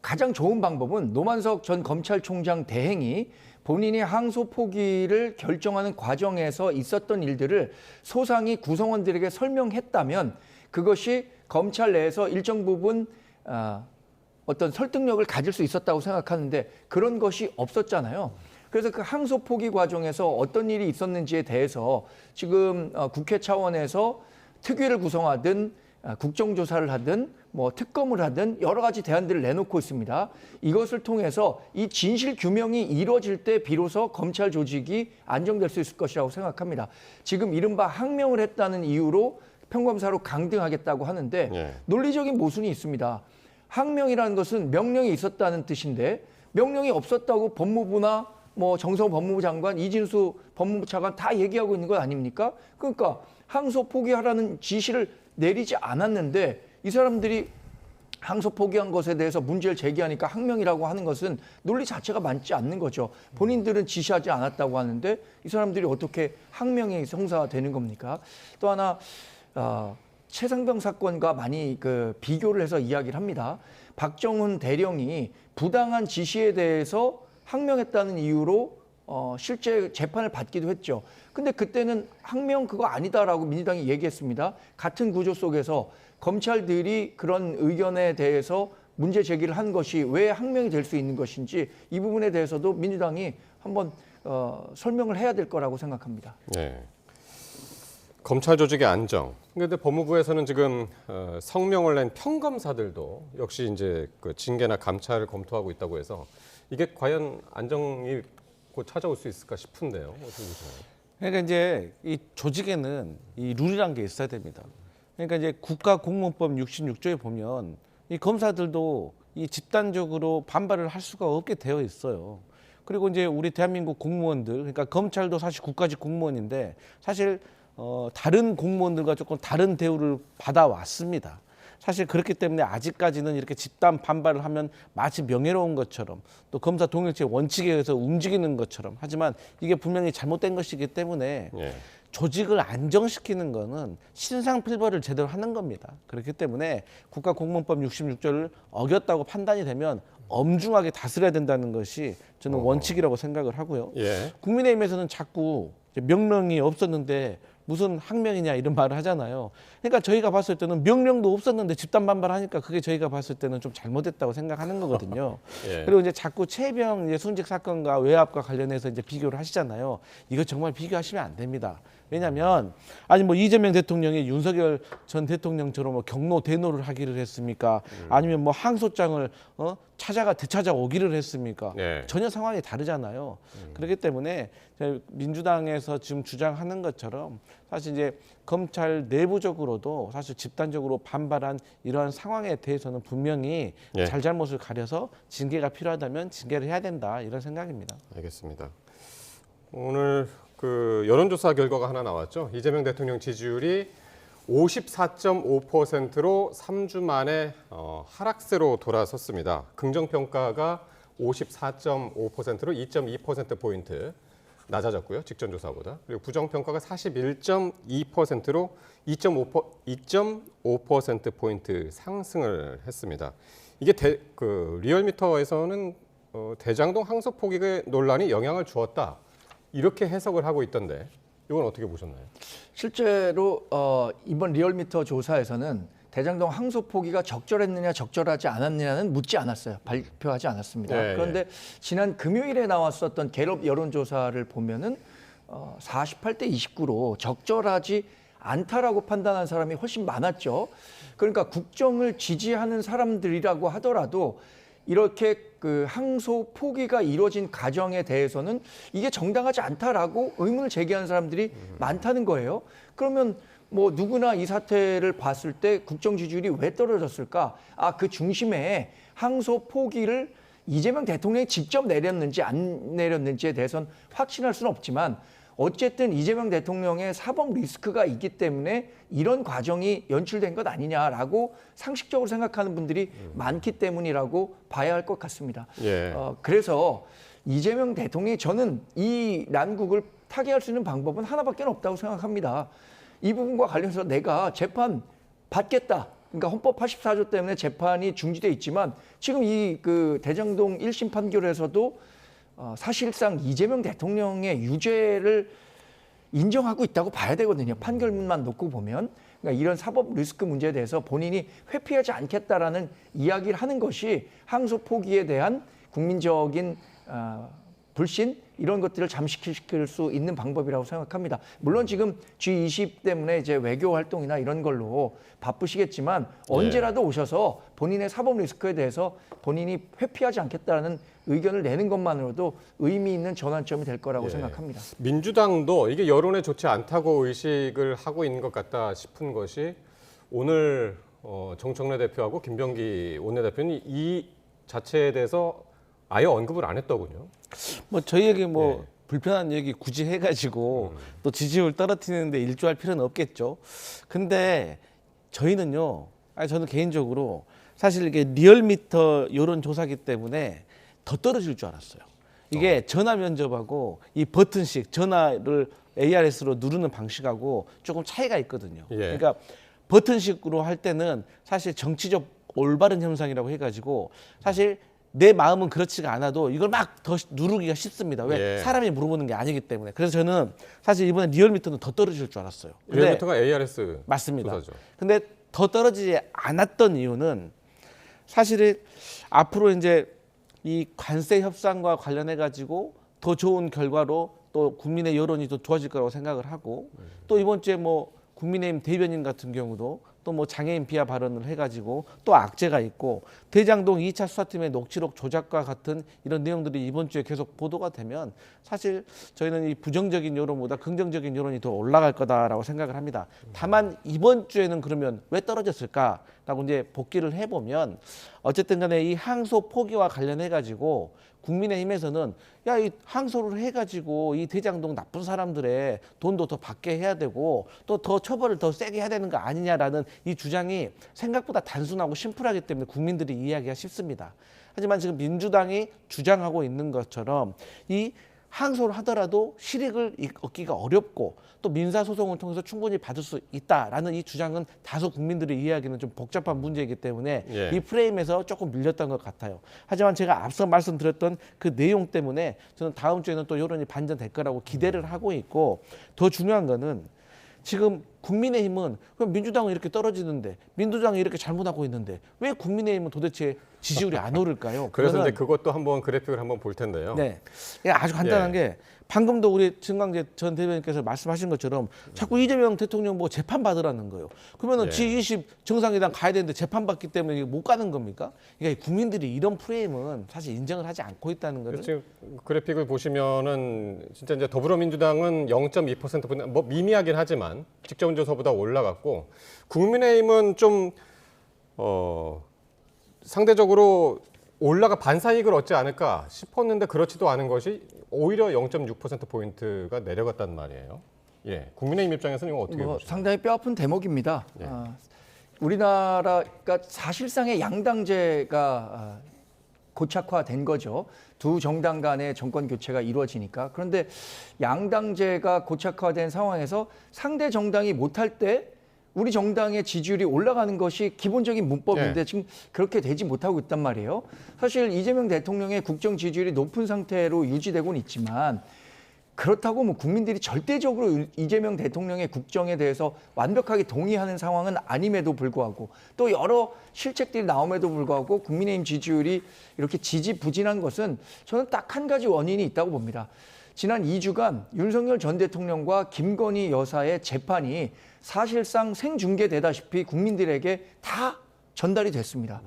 가장 좋은 방법은 노만석 전 검찰총장 대행이 본인이 항소 포기를 결정하는 과정에서 있었던 일들을 소상히 구성원들에게 설명했다면 그것이 검찰 내에서 일정 부분 어떤 설득력을 가질 수 있었다고 생각하는데 그런 것이 없었잖아요. 그래서 그 항소 포기 과정에서 어떤 일이 있었는지에 대해서 지금 국회 차원에서 특위를 구성하든 국정조사를 하든 뭐 특검을 하든 여러 가지 대안들을 내놓고 있습니다. 이것을 통해서 이 진실 규명이 이루어질 때 비로소 검찰 조직이 안정될 수 있을 것이라고 생각합니다. 지금 이른바 항명을 했다는 이유로 평검사로 강등하겠다고 하는데 논리적인 모순이 있습니다. 항명이라는 것은 명령이 있었다는 뜻인데 명령이 없었다고 법무부나 뭐 정성호 법무부 장관, 이진수 법무부 차관 다 얘기하고 있는 것 아닙니까? 그러니까 항소 포기하라는 지시를 내리지 않았는데 이 사람들이 항소 포기한 것에 대해서 문제를 제기하니까 항명이라고 하는 것은 논리 자체가 맞지 않는 거죠. 본인들은 지시하지 않았다고 하는데 이 사람들이 어떻게 항명이 성사되는 겁니까? 또 하나 최상병 사건과 많이 비교를 해서 이야기를 합니다. 박정훈 대령이 부당한 지시에 대해서 항명했다는 이유로 실제 재판을 받기도 했죠. 근데 그때는 항명 그거 아니다라고 민주당이 얘기했습니다. 같은 구조 속에서 검찰들이 그런 의견에 대해서 문제 제기를 한 것이 왜 항명이 될 수 있는 것인지 이 부분에 대해서도 민주당이 한번 설명을 해야 될 거라고 생각합니다. 네. 검찰 조직의 안정. 그런데 법무부에서는 지금 성명을 낸 평검사들도 역시 이제 그 징계나 감찰을 검토하고 있다고 해서 이게 과연 안정이 곧 찾아올 수 있을까 싶은데요. 어떻게 보세요? 그러니까 이제 이 조직에는 이 룰이란 게 있어야 됩니다. 그러니까 이제 국가공무원법 66조에 보면 이 검사들도 이 집단적으로 반발을 할 수가 없게 되어 있어요. 그리고 이제 우리 대한민국 공무원들, 그러니까 검찰도 사실 국가직 공무원인데 사실 다른 공무원들과 조금 다른 대우를 받아왔습니다. 사실 그렇기 때문에 아직까지는 이렇게 집단 반발을 하면 마치 명예로운 것처럼 또 검사 동일체 원칙에 의해서 움직이는 것처럼 하지만 이게 분명히 잘못된 것이기 때문에 조직을 안정시키는 거는 신상필벌을 제대로 하는 겁니다. 그렇기 때문에 국가공무원법 66조를 어겼다고 판단이 되면 엄중하게 다스려야 된다는 것이 저는 원칙이라고 생각을 하고요. 국민의힘에서는 자꾸 명령이 없었는데 무슨 항명이냐 이런 말을 하잖아요. 그러니까 저희가 봤을 때는 명령도 없었는데 집단 반발하니까 그게 저희가 봤을 때는 좀 잘못됐다고 생각하는 거거든요. 그리고 이제 자꾸 최병 순직 사건과 외압과 관련해서 이제 비교를 하시잖아요. 이거 정말 비교하시면 안 됩니다. 왜냐하면 아니 뭐 이재명 대통령이 윤석열 전 대통령처럼 뭐 경로 대노를 하기를 했습니까? 아니면 뭐 항소장을 되찾아오기를 했습니까? 네. 전혀 상황이 다르잖아요. 그렇기 때문에 민주당에서 지금 주장하는 것처럼 사실 이제 검찰 내부적으로도 사실 집단적으로 반발한 이러한 상황에 대해서는 분명히 예. 잘잘못을 가려서 징계가 필요하다면 징계를 해야 된다 이런 생각입니다. 알겠습니다. 오늘 그 여론조사 결과가 하나 나왔죠. 이재명 대통령 지지율이 54.5%로 3주 만에 하락세로 돌아섰습니다. 긍정평가가 54.5%로 2.2%포인트 낮아졌고요. 직전 조사보다. 그리고 부정평가가 41.2%로 2.5%포인트 상승을 했습니다. 이게 리얼미터에서는 대장동 항소 포기 논란이 영향을 주었다. 이렇게 해석을 하고 있던데 이건 어떻게 보셨나요? 실제로 이번 리얼미터 조사에서는 대장동 항소 포기가 적절했느냐 적절하지 않았느냐는 묻지 않았어요. 발표하지 않았습니다. 네, 그런데 지난 금요일에 나왔었던 갤럽 여론조사를 보면은 48대 29로 적절하지 않다라고 판단한 사람이 훨씬 많았죠. 그러니까 국정을 지지하는 사람들이라고 하더라도 이렇게 그 항소 포기가 이루어진 과정에 대해서는 이게 정당하지 않다라고 의문을 제기하는 사람들이 많다는 거예요. 그러면 뭐 누구나 이 사태를 봤을 때 국정 지지율이 왜 떨어졌을까? 그 중심에 항소 포기를 이재명 대통령이 직접 내렸는지 안 내렸는지에 대해서는 확신할 수는 없지만 어쨌든 이재명 대통령의 사법 리스크가 있기 때문에 이런 과정이 연출된 것 아니냐라고 상식적으로 생각하는 분들이 많기 때문이라고 봐야 할 것 같습니다. 예. 그래서 이재명 대통령이 저는 이 난국을 타개할 수 있는 방법은 하나밖에 없다고 생각합니다. 이 부분과 관련해서 내가 재판 받겠다. 그러니까 헌법 84조 때문에 재판이 중지돼 있지만 지금 이 그 대장동 1심 판결에서도 사실상 이재명 대통령의 유죄를 인정하고 있다고 봐야 되거든요. 판결문만 놓고 보면. 그러니까 이런 사법 리스크 문제에 대해서 본인이 회피하지 않겠다라는 이야기를 하는 것이 항소 포기에 대한 국민적인 불신 이런 것들을 잠식시킬 수 있는 방법이라고 생각합니다. 물론 지금 G20 때문에 이제 외교 활동이나 이런 걸로 바쁘시겠지만 언제라도 오셔서 본인의 사법 리스크에 대해서 본인이 회피하지 않겠다는 의견을 내는 것만으로도 의미 있는 전환점이 될 거라고 생각합니다. 민주당도 이게 여론에 좋지 않다고 의식을 하고 있는 것 같다 싶은 것이 오늘 정청래 대표하고 김병기 원내대표는 이 자체에 대해서 아예 언급을 안 했더군요. 뭐 저희에게 불편한 얘기 굳이 해가지고 또 지지율 떨어뜨리는데 일조할 필요는 없겠죠. 근데 저희는요, 저는 개인적으로 사실 이게 리얼미터 여론조사기 때문에 더 떨어질 줄 알았어요. 이게 전화 면접하고 이 버튼식 전화를 ARS로 누르는 방식하고 조금 차이가 있거든요. 예. 그러니까 버튼식으로 할 때는 사실 정치적 올바른 현상이라고 해가지고 사실 내 마음은 그렇지가 않아도 이걸 막 더 누르기가 쉽습니다. 왜? 예. 사람이 물어보는 게 아니기 때문에. 그래서 저는 사실 이번에 리얼미터는 더 떨어질 줄 알았어요. 근데 리얼미터가 ARS 맞습니다. 조사죠. 근데 더 떨어지지 않았던 이유는 사실은 앞으로 이제 이 관세 협상과 관련해 가지고 더 좋은 결과로 또 국민의 여론이 더 좋아질 거라고 생각을 하고 또 이번 주에 뭐 국민의힘 대변인 같은 경우도 또 뭐 장애인 비하 발언을 해가지고 또 악재가 있고 대장동 2차 수사팀의 녹취록 조작과 같은 이런 내용들이 이번 주에 계속 보도가 되면 사실 저희는 이 부정적인 여론보다 긍정적인 여론이 더 올라갈 거다라고 생각을 합니다. 다만 이번 주에는 그러면 왜 떨어졌을까라고 이제 복기를 해보면 어쨌든 간에 이 항소 포기와 관련해 가지고 국민의힘에서는 야, 이 항소를 해가지고 이 대장동 나쁜 사람들의 돈도 더 받게 해야 되고 또 더 처벌을 더 세게 해야 되는 거 아니냐라는 이 주장이 생각보다 단순하고 심플하기 때문에 국민들이 이해하기가 쉽습니다. 하지만 지금 민주당이 주장하고 있는 것처럼 이 항소를 하더라도 실익을 얻기가 어렵고 또 민사소송을 통해서 충분히 받을 수 있다라는 이 주장은 다소 국민들이 이해하기는 좀 복잡한 문제이기 때문에 예. 이 프레임에서 조금 밀렸던 것 같아요. 하지만 제가 앞서 말씀드렸던 그 내용 때문에 저는 다음 주에는 또 여론이 반전될 거라고 기대를 하고 있고 더 중요한 거는 지금 국민의힘은 그럼 민주당은 이렇게 떨어지는데 민주당이 이렇게 잘못하고 있는데 왜 국민의힘은 도대체 지지율이 안 오를까요? 그래서 이제 그것도 한번 그래픽을 한번 볼 텐데요. 네, 아주 간단한 게 방금도 우리 정강재 전 대변인께서 말씀하신 것처럼 자꾸 이재명 대통령 뭐 재판 받으라는 거예요. 그러면은 G20 정상회담 가야 되는데 재판 받기 때문에 못 가는 겁니까? 그러니까 국민들이 이런 프레임은 사실 인정을 하지 않고 있다는 거죠. 지금 그래픽을 보시면은 진짜 이제 더불어민주당은 0.2%포인트 뭐 미미하긴 하지만 직접 운전서보다 올라갔고 국민의힘은 좀 상대적으로 올라가 반사이익을 얻지 않을까 싶었는데 그렇지도 않은 것이 오히려 0.6%포인트가 내려갔단 말이에요. 예, 국민의힘 입장에서는 이거 어떻게 보시나요? 상당히 뼈아픈 대목입니다. 우리나라가 사실상의 양당제가 고착화된 거죠. 두 정당 간의 정권 교체가 이루어지니까. 그런데 양당제가 고착화된 상황에서 상대 정당이 못할 때 우리 정당의 지지율이 올라가는 것이 기본적인 문법인데 지금 그렇게 되지 못하고 있단 말이에요. 사실 이재명 대통령의 국정 지지율이 높은 상태로 유지되고는 있지만 그렇다고 뭐 국민들이 절대적으로 이재명 대통령의 국정에 대해서 완벽하게 동의하는 상황은 아님에도 불구하고 또 여러 실책들이 나옴에도 불구하고 국민의힘 지지율이 이렇게 지지부진한 것은 저는 딱 한 가지 원인이 있다고 봅니다. 지난 2주간 윤석열 전 대통령과 김건희 여사의 재판이 사실상 생중계되다시피 국민들에게 다 전달이 됐습니다.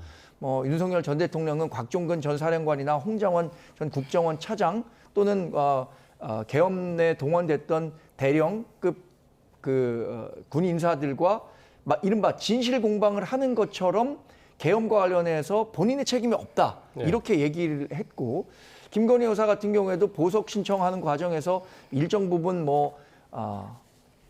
윤석열 전 대통령은 곽종근 전 사령관이나 홍장원 전 국정원 차장 또는 계엄내 동원됐던 대령급 군 인사들과 이른바 진실 공방을 하는 것처럼 계엄과 관련해서 본인의 책임이 없다 이렇게 얘기를 했고 김건희 여사 같은 경우에도 보석 신청하는 과정에서 일정 부분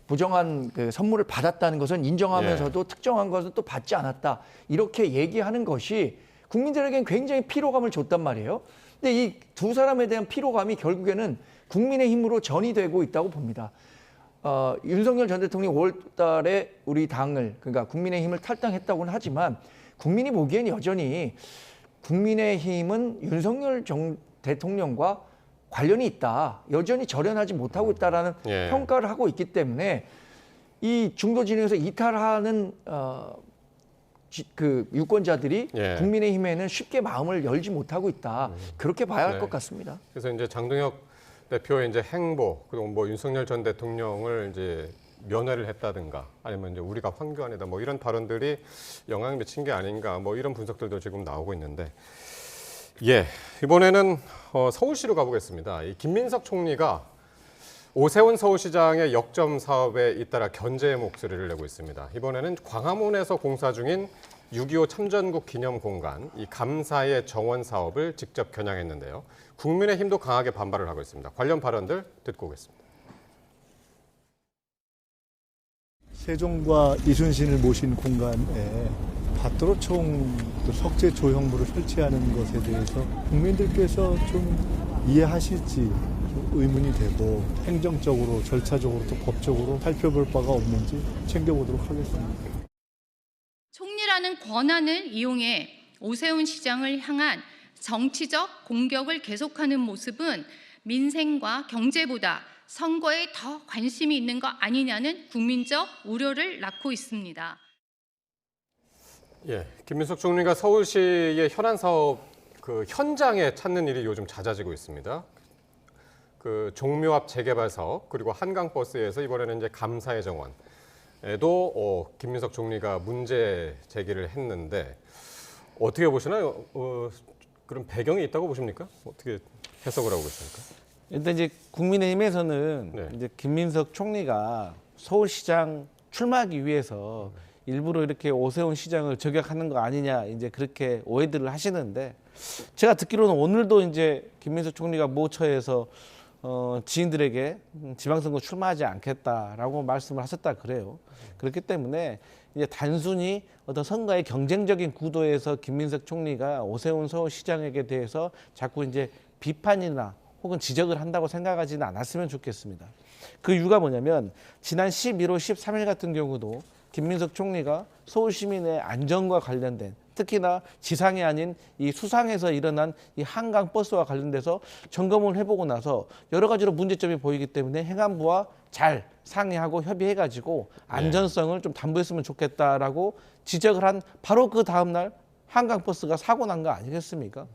부정한 선물을 받았다는 것은 인정하면서도 특정한 것은 또 받지 않았다. 이렇게 얘기하는 것이 국민들에게는 굉장히 피로감을 줬단 말이에요. 근데 이 두 사람에 대한 피로감이 결국에는 국민의힘으로 전이되고 있다고 봅니다. 윤석열 전 대통령이 5월 달에 우리 당을, 그러니까 국민의힘을 탈당했다고는 하지만 국민이 보기엔 여전히 국민의힘은 윤석열 대통령과 관련이 있다. 여전히 절연하지 못하고 있다라는 평가를 하고 있기 때문에 이 중도 진영에서 이탈하는 유권자들이 국민의힘에는 쉽게 마음을 열지 못하고 있다. 그렇게 봐야 할 것 같습니다. 그래서 이제 장동혁 대표의 이제 행보 그리고 뭐 윤석열 전 대통령을 이제 면회를 했다든가 아니면 이제 우리가 황교안이다 뭐 이런 발언들이 영향을 미친 게 아닌가 뭐 이런 분석들도 지금 나오고 있는데. 이번에는 서울시로 가보겠습니다. 이 김민석 총리가 오세훈 서울시장의 역점 사업에 잇따라 견제의 목소리를 내고 있습니다. 이번에는 광화문에서 공사 중인 6.25 참전국 기념 공간, 이 감사의 정원 사업을 직접 겨냥했는데요. 국민의힘도 강하게 반발을 하고 있습니다. 관련 발언들 듣고 오겠습니다. 세종과 이순신을 모신 공간에 밭도로총 석재 조형물을 설치하는 것에 대해서 국민들께서 좀 이해하실지 좀 의문이 되고 행정적으로 절차적으로 또 법적으로 살펴볼 바가 없는지 챙겨보도록 하겠습니다. 총리라는 권한을 이용해 오세훈 시장을 향한 정치적 공격을 계속하는 모습은 민생과 경제보다 선거에 더 관심이 있는 거 아니냐는 국민적 우려를 낳고 있습니다. 김민석 총리가 서울시의 현안 사업 현장에 찾는 일이 요즘 잦아지고 있습니다. 종묘 앞 재개발 사업 그리고 한강버스에서 이번에는 이제 감사의 정원에도 김민석 총리가 문제 제기를 했는데 어떻게 보시나요? 그런 배경이 있다고 보십니까? 어떻게 해석을 하고 계십니까? 일단 이제 국민의힘에서는 이제 김민석 총리가 서울시장 출마하기 위해서 일부러 이렇게 오세훈 시장을 저격하는 거 아니냐 이제 그렇게 오해들을 하시는데 제가 듣기로는 오늘도 이제 김민석 총리가 모처에서 지인들에게 지방선거 출마하지 않겠다라고 말씀을 하셨다 그래요. 그렇기 때문에 이제 단순히 어떤 선거의 경쟁적인 구도에서 김민석 총리가 오세훈 서울시장에게 대해서 자꾸 이제 비판이나 혹은 지적을 한다고 생각하지는 않았으면 좋겠습니다. 그 이유가 뭐냐면 지난 11월 13일 같은 경우도 김민석 총리가 서울 시민의 안전과 관련된 특히나 지상이 아닌 이 수상에서 일어난 이 한강 버스와 관련돼서 점검을 해보고 나서 여러 가지로 문제점이 보이기 때문에 행안부와 잘 상의하고 협의해가지고 안전성을 좀 담보했으면 좋겠다라고 지적을 한 바로 그 다음 날 한강 버스가 사고 난 거 아니겠습니까?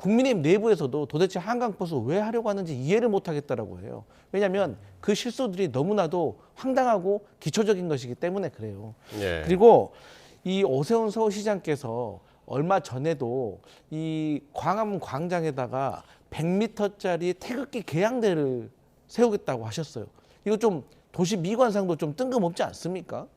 국민의힘 내부에서도 도대체 한강버스 왜 하려고 하는지 이해를 못하겠다라고 해요. 왜냐하면 그 실수들이 너무나도 황당하고 기초적인 것이기 때문에 그래요. 예. 그리고 이 오세훈 서울시장께서 얼마 전에도 이 광화문 광장에다가 100m짜리 태극기 개양대를 세우겠다고 하셨어요. 이거 좀 도시 미관상도 좀 뜬금없지 않습니까?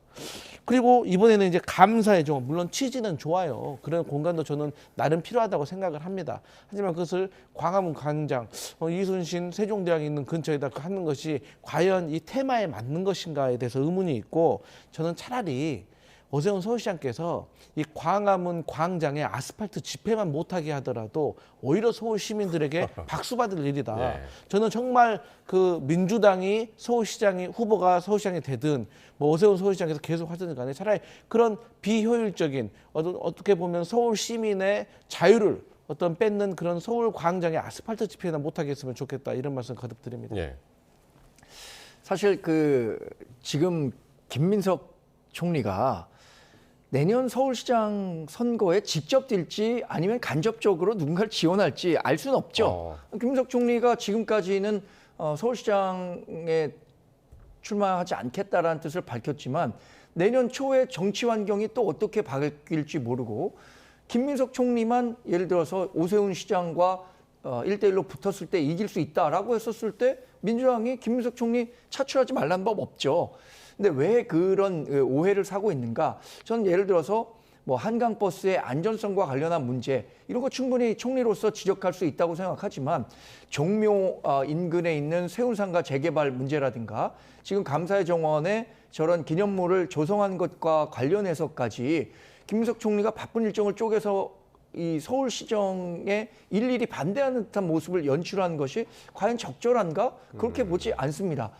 그리고 이번에는 이제 감사해줘. 물론 취지는 좋아요. 그런 공간도 저는 나름 필요하다고 생각을 합니다. 하지만 그것을 광화문 광장, 이순신 세종대왕이 있는 근처에다 하는 것이 과연 이 테마에 맞는 것인가에 대해서 의문이 있고, 저는 차라리 오세훈 서울시장께서 이 광화문 광장에 아스팔트 집회만 못하게 하더라도 오히려 서울 시민들에게 박수 받을 일이다. 예. 저는 정말 그 민주당이 서울시장이 후보가 서울시장이 되든 뭐 오세훈 서울시장께서 계속 하든 간에 차라리 그런 비효율적인 어떻게 보면 서울 시민의 자유를 어떤 뺏는 그런 서울 광장에 아스팔트 집회나 못하게 했으면 좋겠다, 이런 말씀 거듭 드립니다. 예. 사실 그 지금 김민석 총리가 내년 서울시장 선거에 직접 뛸지 아니면 간접적으로 누군가를 지원할지 알 수는 없죠. 김민석 총리가 지금까지는 서울시장에 출마하지 않겠다라는 뜻을 밝혔지만 내년 초에 정치 환경이 또 어떻게 바뀔지 모르고 김민석 총리만 예를 들어서 오세훈 시장과 1대1로 붙었을 때 이길 수 있다라고 했었을 때 민주당이 김민석 총리 차출하지 말라는 법 없죠. 근데 왜 그런 오해를 사고 있는가? 저는 예를 들어서 뭐 한강버스의 안전성과 관련한 문제 이런 거 충분히 총리로서 지적할 수 있다고 생각하지만 종묘 인근에 있는 세운상가 재개발 문제라든가 지금 감사의 정원에 저런 기념물을 조성한 것과 관련해서까지 김민석 총리가 바쁜 일정을 쪼개서 이 서울시정에 일일이 반대하는 듯한 모습을 연출하는 것이 과연 적절한가? 그렇게 보지 않습니다.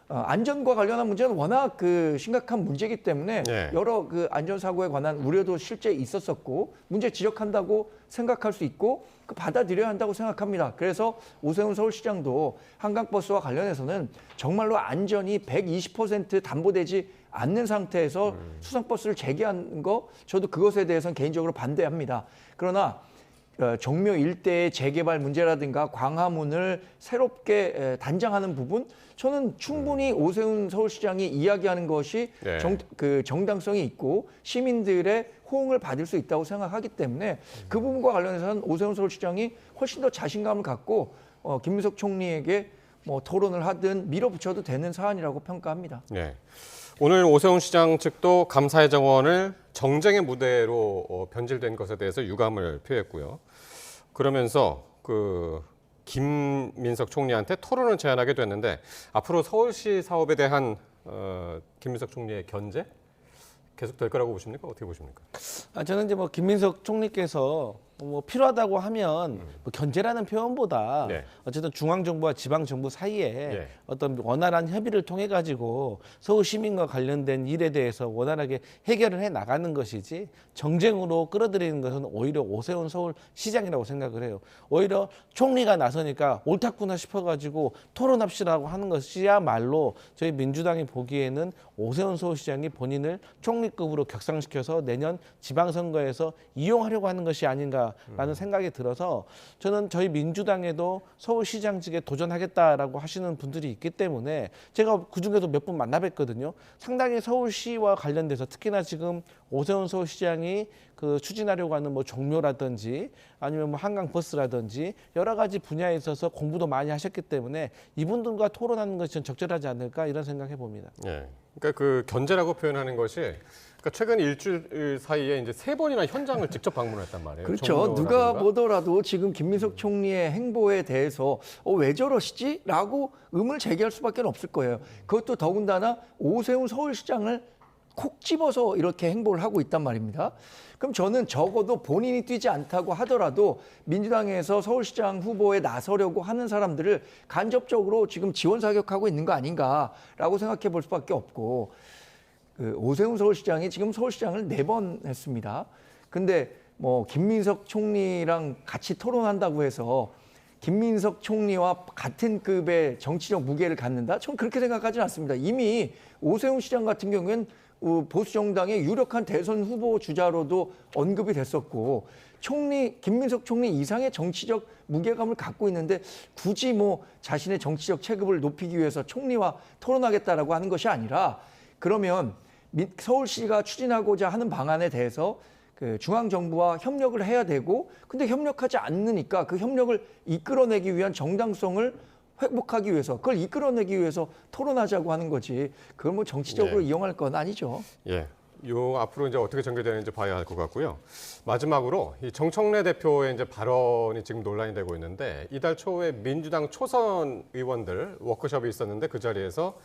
안전과 관련한 문제는 워낙 그 심각한 문제이기 때문에 네. 여러 그 안전사고에 관한 우려도 실제 있었었고 문제 지적한다고 생각할 수 있고 받아들여야 한다고 생각합니다. 그래서 오세훈 서울시장도 한강버스와 관련해서는 정말로 안전이 120% 담보되지 않는 상태에서 수상버스를 재개한 거 저도 그것에 대해서는 개인적으로 반대합니다. 그러나 종묘 일대의 재개발 문제라든가 광화문을 새롭게 단장하는 부분 저는 충분히 오세훈 서울시장이 이야기하는 것이 네. 정당성이 있고 시민들의 호응을 받을 수 있다고 생각하기 때문에 그 부분과 관련해서는 오세훈 서울시장이 훨씬 더 자신감을 갖고 김민석 총리에게 뭐 토론을 하든 밀어붙여도 되는 사안이라고 평가합니다. 네. 오늘 오세훈 시장 측도 감사의 정원을 정쟁의 무대로 변질된 것에 대해서 유감을 표했고요. 그러면서 김민석 총리한테 토론을 제안하게 됐는데 앞으로 서울시 사업에 대한 김민석 총리의 견제 계속 될 거라고 보십니까? 어떻게 보십니까? 저는 이제 뭐 김민석 총리께서 뭐 필요하다고 하면 뭐 견제라는 표현보다 네. 어쨌든 중앙정부와 지방정부 사이에 네. 어떤 원활한 협의를 통해 가지고 서울 시민과 관련된 일에 대해서 원활하게 해결을 해 나가는 것이지 정쟁으로 끌어들이는 것은 오히려 오세훈 서울시장이라고 생각을 해요. 오히려 총리가 나서니까 옳다구나 싶어가지고 토론합시다라고 하는 것이야말로 저희 민주당이 보기에는 오세훈 서울시장이 본인을 총리급으로 격상시켜서 내년 지방선거에서 이용하려고 하는 것이 아닌가라는 생각이 들어서 저는 저희 민주당에도 서울시장직에 도전하겠다라고 하시는 분들이 있기 때문에 제가 그중에도 몇 분 만나뵀거든요. 상당히 서울시와 관련돼서 특히나 지금 오세훈 서울시장이 추진하려고 하는 뭐 종묘라든지 아니면 뭐 한강버스라든지 여러 가지 분야에 있어서 공부도 많이 하셨기 때문에 이분들과 토론하는 것이 적절하지 않을까 이런 생각해 봅니다. 네. 그러니까 그 견제라고 표현하는 것이 그러니까 최근 일주일 사이에 이제 3번이나 현장을 직접 방문했단 말이에요. 그렇죠. 누가 보더라도 지금 김민석 총리의 행보에 대해서 왜 저러시지? 라고 의문을 제기할 수밖에 없을 거예요. 그것도 더군다나 오세훈 서울시장을 콕 집어서 이렇게 행보를 하고 있단 말입니다. 그럼 저는 적어도 본인이 뛰지 않다고 하더라도 민주당에서 서울시장 후보에 나서려고 하는 사람들을 간접적으로 지금 지원 사격하고 있는 거 아닌가라고 생각해 볼 수밖에 없고 오세훈 서울시장이 지금 서울시장을 4번 했습니다. 근데 뭐 김민석 총리랑 같이 토론한다고 해서 김민석 총리와 같은 급의 정치적 무게를 갖는다? 저는 그렇게 생각하지는 않습니다. 이미 오세훈 시장 같은 경우에는 보수 정당의 유력한 대선 후보 주자로도 언급이 됐었고 김민석 총리 이상의 정치적 무게감을 갖고 있는데 굳이 뭐 자신의 정치적 체급을 높이기 위해서 총리와 토론하겠다라고 하는 것이 아니라 그러면 서울시가 추진하고자 하는 방안에 대해서 그 중앙정부와 협력을 해야 되고 근데 협력하지 않으니까 그 협력을 이끌어내기 위한 정당성을 회복하기 위해서 그걸 이끌어내기 위해서 토론하자고 하는 거지 그걸 뭐 정치적으로 이용할 건 아니죠. 예. 요 앞으로 이제 어떻게 전개되는지 봐야 할 것 같고요. 마지막으로 이 정청래 대표의 이제 발언이 지금 논란이 되고 있는데 이달 초에 민주당 초선 의원들 워크숍이 있었는데 그 자리에서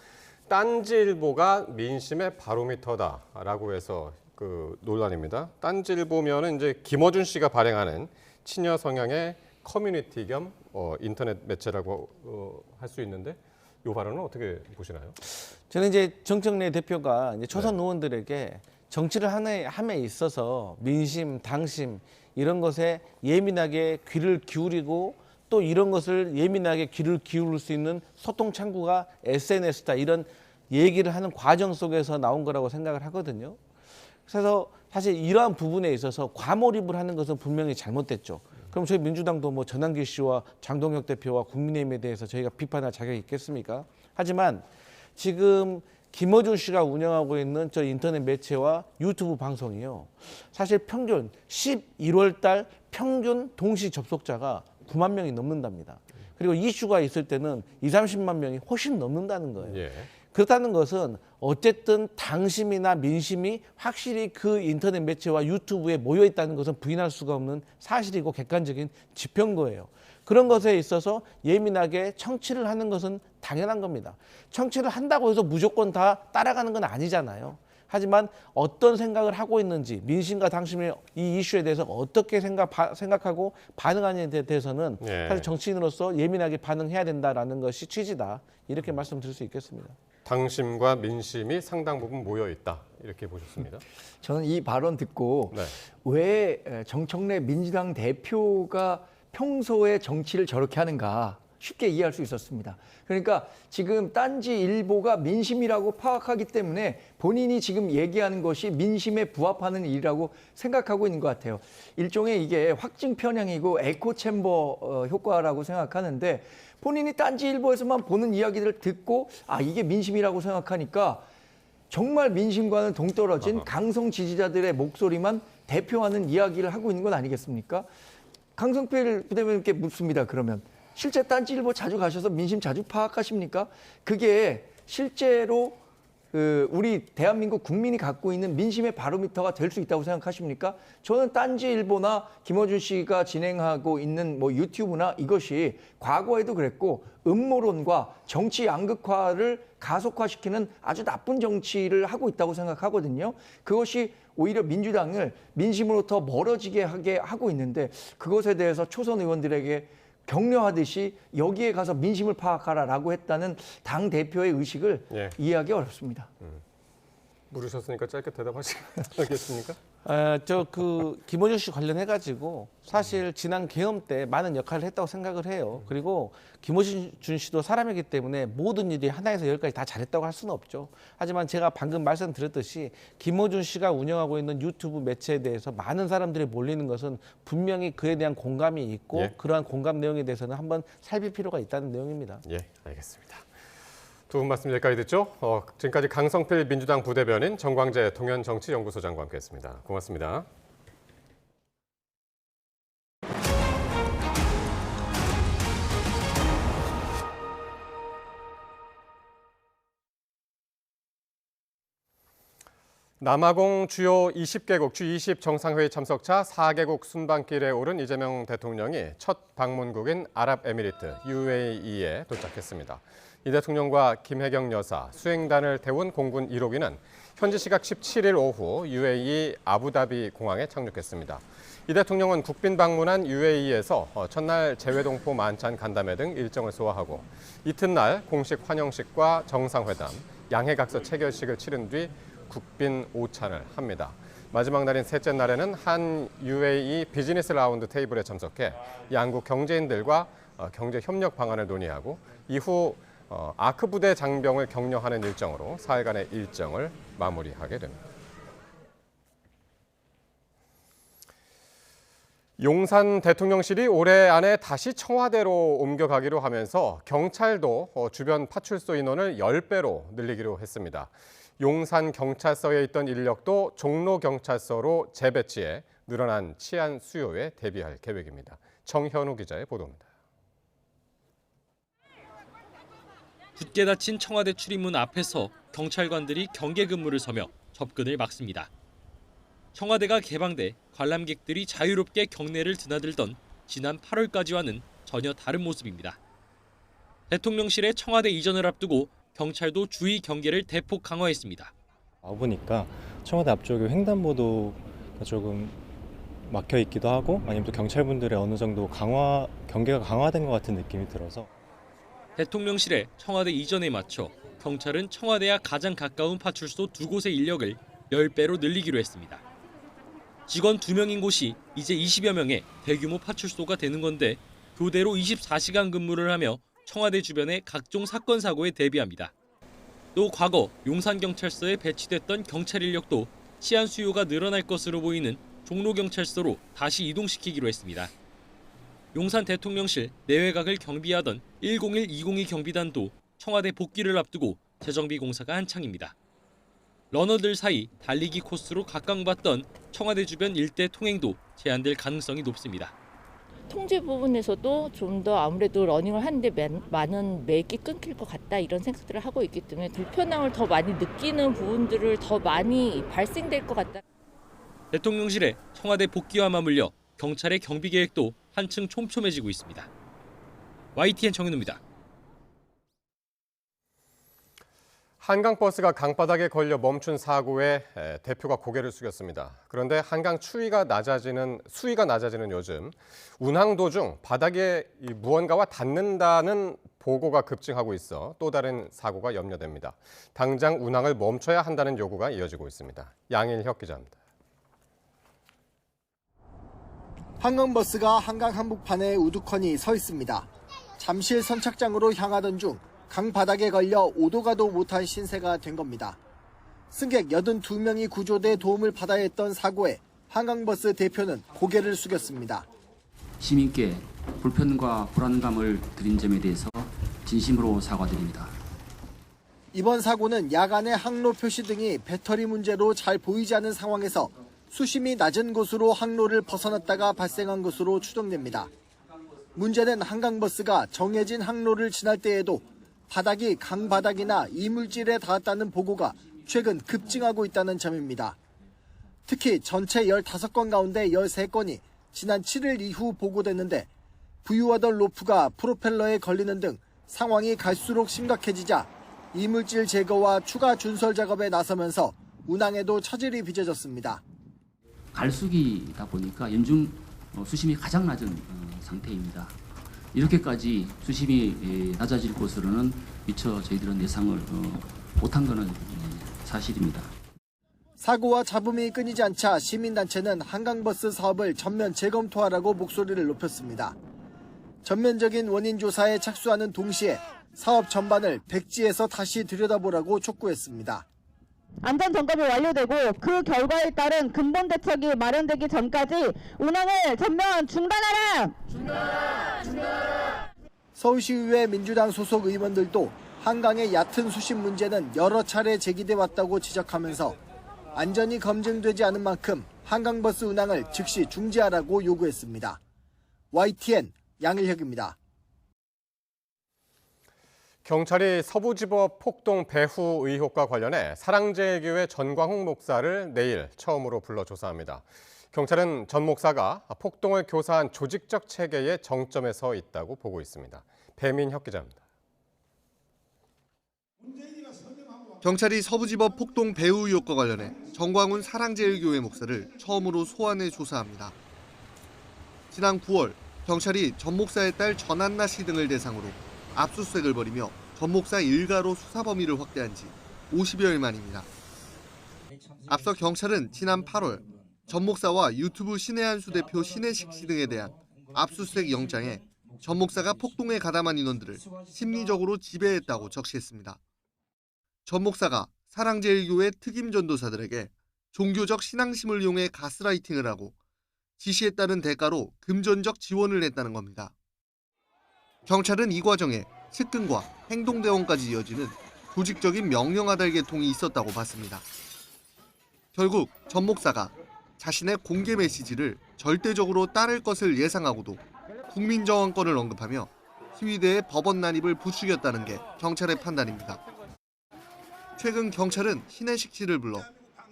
딴지일보가 민심의 바로미터다라고 해서 그 논란입니다. 딴지일보면은 이제 김어준 씨가 발행하는 친여 성향의 커뮤니티 겸 인터넷 매체라고 할 수 있는데 이 발언은 어떻게 보시나요? 저는 이제 정청래 대표가 이제 초선 의원들에게 정치를 함에 있어서 민심, 당심 이런 것에 예민하게 귀를 기울이고 또 이런 것을 예민하게 귀를 기울일 수 있는 소통 창구가 SNS다 이런 얘기를 하는 과정 속에서 나온 거라고 생각을 하거든요. 그래서 사실 이러한 부분에 있어서 과몰입을 하는 것은 분명히 잘못됐죠. 그럼 저희 민주당도 뭐 전환기 씨와 장동혁 대표와 국민의힘에 대해서 저희가 비판할 자격이 있겠습니까? 하지만 지금 김어준 씨가 운영하고 있는 저 인터넷 매체와 유튜브 방송이요. 사실 평균 11월 달 평균 동시 접속자가 9만 명이 넘는답니다. 그리고 이슈가 있을 때는 20-30만 명이 훨씬 넘는다는 거예요. 예. 그렇다는 것은 어쨌든 당심이나 민심이 확실히 그 인터넷 매체와 유튜브에 모여 있다는 것은 부인할 수가 없는 사실이고 객관적인 지표인 거예요. 그런 것에 있어서 예민하게 청취를 하는 것은 당연한 겁니다. 청취를 한다고 해서 무조건 다 따라가는 건 아니잖아요. 하지만 어떤 생각을 하고 있는지 민심과 당심의 이 이슈에 대해서 어떻게 생각하고 반응하느냐에 대해서는 사실 정치인으로서 예민하게 반응해야 된다라는 것이 취지다. 이렇게 말씀드릴 수 있겠습니다. 당심과 민심이 상당 부분 모여 있다. 이렇게 보셨습니다. 저는 이 발언 듣고 왜 정청래 민주당 대표가 평소에 정치를 저렇게 하는가 쉽게 이해할 수 있었습니다. 그러니까 지금 딴지일보가 민심이라고 파악하기 때문에 본인이 지금 얘기하는 것이 민심에 부합하는 일이라고 생각하고 있는 것 같아요. 일종의 이게 확증 편향이고 에코 챔버 효과라고 생각하는데 본인이 딴지일보에서만 보는 이야기들을 듣고 이게 민심이라고 생각하니까 정말 민심과는 동떨어진 강성 지지자들의 목소리만 대표하는 이야기를 하고 있는 건 아니겠습니까? 강성필 부대변인께 묻습니다. 그러면 실제 딴지일보 자주 가셔서 민심 자주 파악하십니까? 그게 실제로 우리 대한민국 국민이 갖고 있는 민심의 바로미터가 될 수 있다고 생각하십니까? 저는 딴지일보나 김어준 씨가 진행하고 있는 뭐 유튜브나 이것이 과거에도 그랬고 음모론과 정치 양극화를 가속화시키는 아주 나쁜 정치를 하고 있다고 생각하거든요. 그것이 오히려 민주당을 민심으로부터 멀어지게 하게 하고 있는데 그것에 대해서 초선 의원들에게 격려하듯이 여기에 가서 민심을 파악하라라고 했다는 당 대표의 의식을 이해하기 어렵습니다. 물으셨으니까 짧게 대답하시겠습니까? 김어준 씨 관련해 가지고 사실 지난 계엄 때 많은 역할을 했다고 생각을 해요. 그리고 김어준 씨도 사람이기 때문에 모든 일이 하나에서 열까지 다 잘했다고 할 수는 없죠. 하지만 제가 방금 말씀드렸듯이 김어준 씨가 운영하고 있는 유튜브 매체에 대해서 많은 사람들이 몰리는 것은 분명히 그에 대한 공감이 있고 그러한 공감 내용에 대해서는 한번 살필 필요가 있다는 내용입니다. 예, 알겠습니다. 두 분 말씀 여기까지 듣죠. 지금까지 강성필 민주당 부대변인, 정광재 동현정치연구소장과 함께했습니다. 고맙습니다. 남아공 주요 20개국 G20 정상회의 참석차 4개국 순방길에 오른 이재명 대통령이 첫 방문국인 아랍에미리트 UAE에 도착했습니다. 이 대통령과 김혜경 여사, 수행단을 태운 공군 1호기는 현지 시각 17일 오후 UAE 아부다비 공항에 착륙했습니다. 이 대통령은 국빈 방문한 UAE에서 첫날 재외동포 만찬 간담회 등 일정을 소화하고 이튿날 공식 환영식과 정상회담, 양해각서 체결식을 치른 뒤 국빈 오찬을 합니다. 마지막 날인 셋째 날에는 한 UAE 비즈니스 라운드 테이블에 참석해 양국 경제인들과 경제 협력 방안을 논의하고 이후 아크 부대 장병을 격려하는 일정으로 사흘간의 일정을 마무리하게 됩니다. 용산 대통령실이 올해 안에 다시 청와대로 옮겨가기로 하면서 경찰도 주변 파출소 인원을 10배로 늘리기로 했습니다. 용산 경찰서에 있던 인력도 종로 경찰서로 재배치해 늘어난 치안 수요에 대비할 계획입니다. 정현우 기자의 보도입니다. 굳게 닫힌 청와대 출입문 앞에서 경찰관들이 경계 근무를 서며 접근을 막습니다. 청와대가 개방돼 관람객들이 자유롭게 경내를 드나들던 지난 8월까지와는 전혀 다른 모습입니다. 대통령실의 청와대 이전을 앞두고 경찰도 주의 경계를 대폭 강화했습니다. 와보니까 청와대 앞쪽에 횡단보도가 조금 막혀 있기도 하고 아니면 또 경찰분들의 어느 정도 경계가 강화된 것 같은 느낌이 들어서 대통령실의 청와대 이전에 맞춰 경찰은 청와대와 가장 가까운 파출소 2곳의 인력을 10배로 늘리기로 했습니다. 직원 2명인 곳이 이제 20여 명의 대규모 파출소가 되는 건데 교대로 24시간 근무를 하며 청와대 주변의 각종 사건 사고에 대비합니다. 또 과거 용산경찰서에 배치됐던 경찰 인력도 치안 수요가 늘어날 것으로 보이는 종로경찰서로 다시 이동시키기로 했습니다. 용산 대통령실 내외각을 경비하던 101-202 경비단도 청와대 복귀를 앞두고 재정비 공사가 한창입니다. 러너들 사이 달리기 코스로 각광받던 청와대 주변 일대 통행도 제한될 가능성이 높습니다. 통제 부분에서도 좀 더 아무래도 러닝을 하는데 많은 맥이 끊길 것 같다 이런 생각들을 하고 있기 때문에 불편함을 더 많이 느끼는 부분들을 더 많이 발생될 것 같다. 대통령실의 청와대 복귀와 맞물려 경찰의 경비 계획도 한층 촘촘해지고 있습니다. YTN 정현우입니다. 한강버스가 강바닥에 걸려 멈춘 사고에 대표가 고개를 숙였습니다. 그런데 한강 수위가 낮아지는 요즘 운항 도중 바닥에 무언가와 닿는다는 보고가 급증하고 있어 또 다른 사고가 염려됩니다. 당장 운항을 멈춰야 한다는 요구가 이어지고 있습니다. 양일혁 기자입니다. 한강버스가 한강 한복판에 우두커니 서 있습니다. 잠실 선착장으로 향하던 중 강바닥에 걸려 오도 가도 못한 신세가 된 겁니다. 승객 82명이 구조돼 도움을 받아야 했던 사고에 한강버스 대표는 고개를 숙였습니다. 시민께 불편과 불안감을 드린 점에 대해서 진심으로 사과드립니다. 이번 사고는 야간에 항로 표시 등이 배터리 문제로 잘 보이지 않은 상황에서 수심이 낮은 곳으로 항로를 벗어났다가 발생한 것으로 추정됩니다. 문제는 한강버스가 정해진 항로를 지날 때에도 바닥이 강바닥이나 이물질에 닿았다는 보고가 최근 급증하고 있다는 점입니다. 특히 전체 15건 가운데 13건이 지난 7일 이후 보고됐는데 부유하던 로프가 프로펠러에 걸리는 등 상황이 갈수록 심각해지자 이물질 제거와 추가 준설 작업에 나서면서 운항에도 처질이 빚어졌습니다. 갈수기다 보니까 연중 수심이 가장 낮은 상태입니다. 이렇게까지 수심이 낮아질 것으로는 미처 저희들은 예상을 못한 것은 사실입니다. 사고와 잡음이 끊이지 않자 시민단체는 한강버스 사업을 전면 재검토하라고 목소리를 높였습니다. 전면적인 원인 조사에 착수하는 동시에 사업 전반을 백지에서 다시 들여다보라고 촉구했습니다. 안전 점검이 완료되고 그 결과에 따른 근본 대책이 마련되기 전까지 운항을 전면 중단하라! 서울시의회 민주당 소속 의원들도 한강의 얕은 수심 문제는 여러 차례 제기돼 왔다고 지적하면서 안전이 검증되지 않은 만큼 한강버스 운항을 즉시 중지하라고 요구했습니다. YTN 양일혁입니다. 경찰이 서부지법 폭동 배후 의혹과 관련해 사랑제일교회 전광훈 목사를 내일 처음으로 불러 조사합니다. 경찰은 전 목사가 폭동을 교사한 조직적 체계의 정점에 서 있다고 보고 있습니다. 배민혁 기자입니다. 경찰이 서부지법 폭동 배후 의혹과 관련해 전광훈 사랑제일교회 목사를 처음으로 소환해 조사합니다. 지난 9월 경찰이 전 목사의 딸 전한나 씨 등을 대상으로 압수수색을 벌이며 전 목사 일가로 수사 범위를 확대한 지 50여일 만입니다. 앞서 경찰은 지난 8월 전 목사와 유튜브 신의 한수 대표 신혜식 씨 등에 대한 압수수색 영장에 전 목사가 폭동에 가담한 인원들을 심리적으로 지배했다고 적시했습니다. 전 목사가 사랑제일교회 특임 전도사들에게 종교적 신앙심을 이용해 가스라이팅을 하고 지시에 따른 대가로 금전적 지원을 했다는 겁니다. 경찰은 이 과정에 측근과 행동대원까지 이어지는 조직적인 명령하달 계통이 있었다고 봤습니다. 결국 전 목사가 자신의 공개 메시지를 절대적으로 따를 것을 예상하고도 국민정언권을 언급하며 시위대의 법원 난입을 부추겼다는 게 경찰의 판단입니다. 최근 경찰은 신혜식 씨를 불러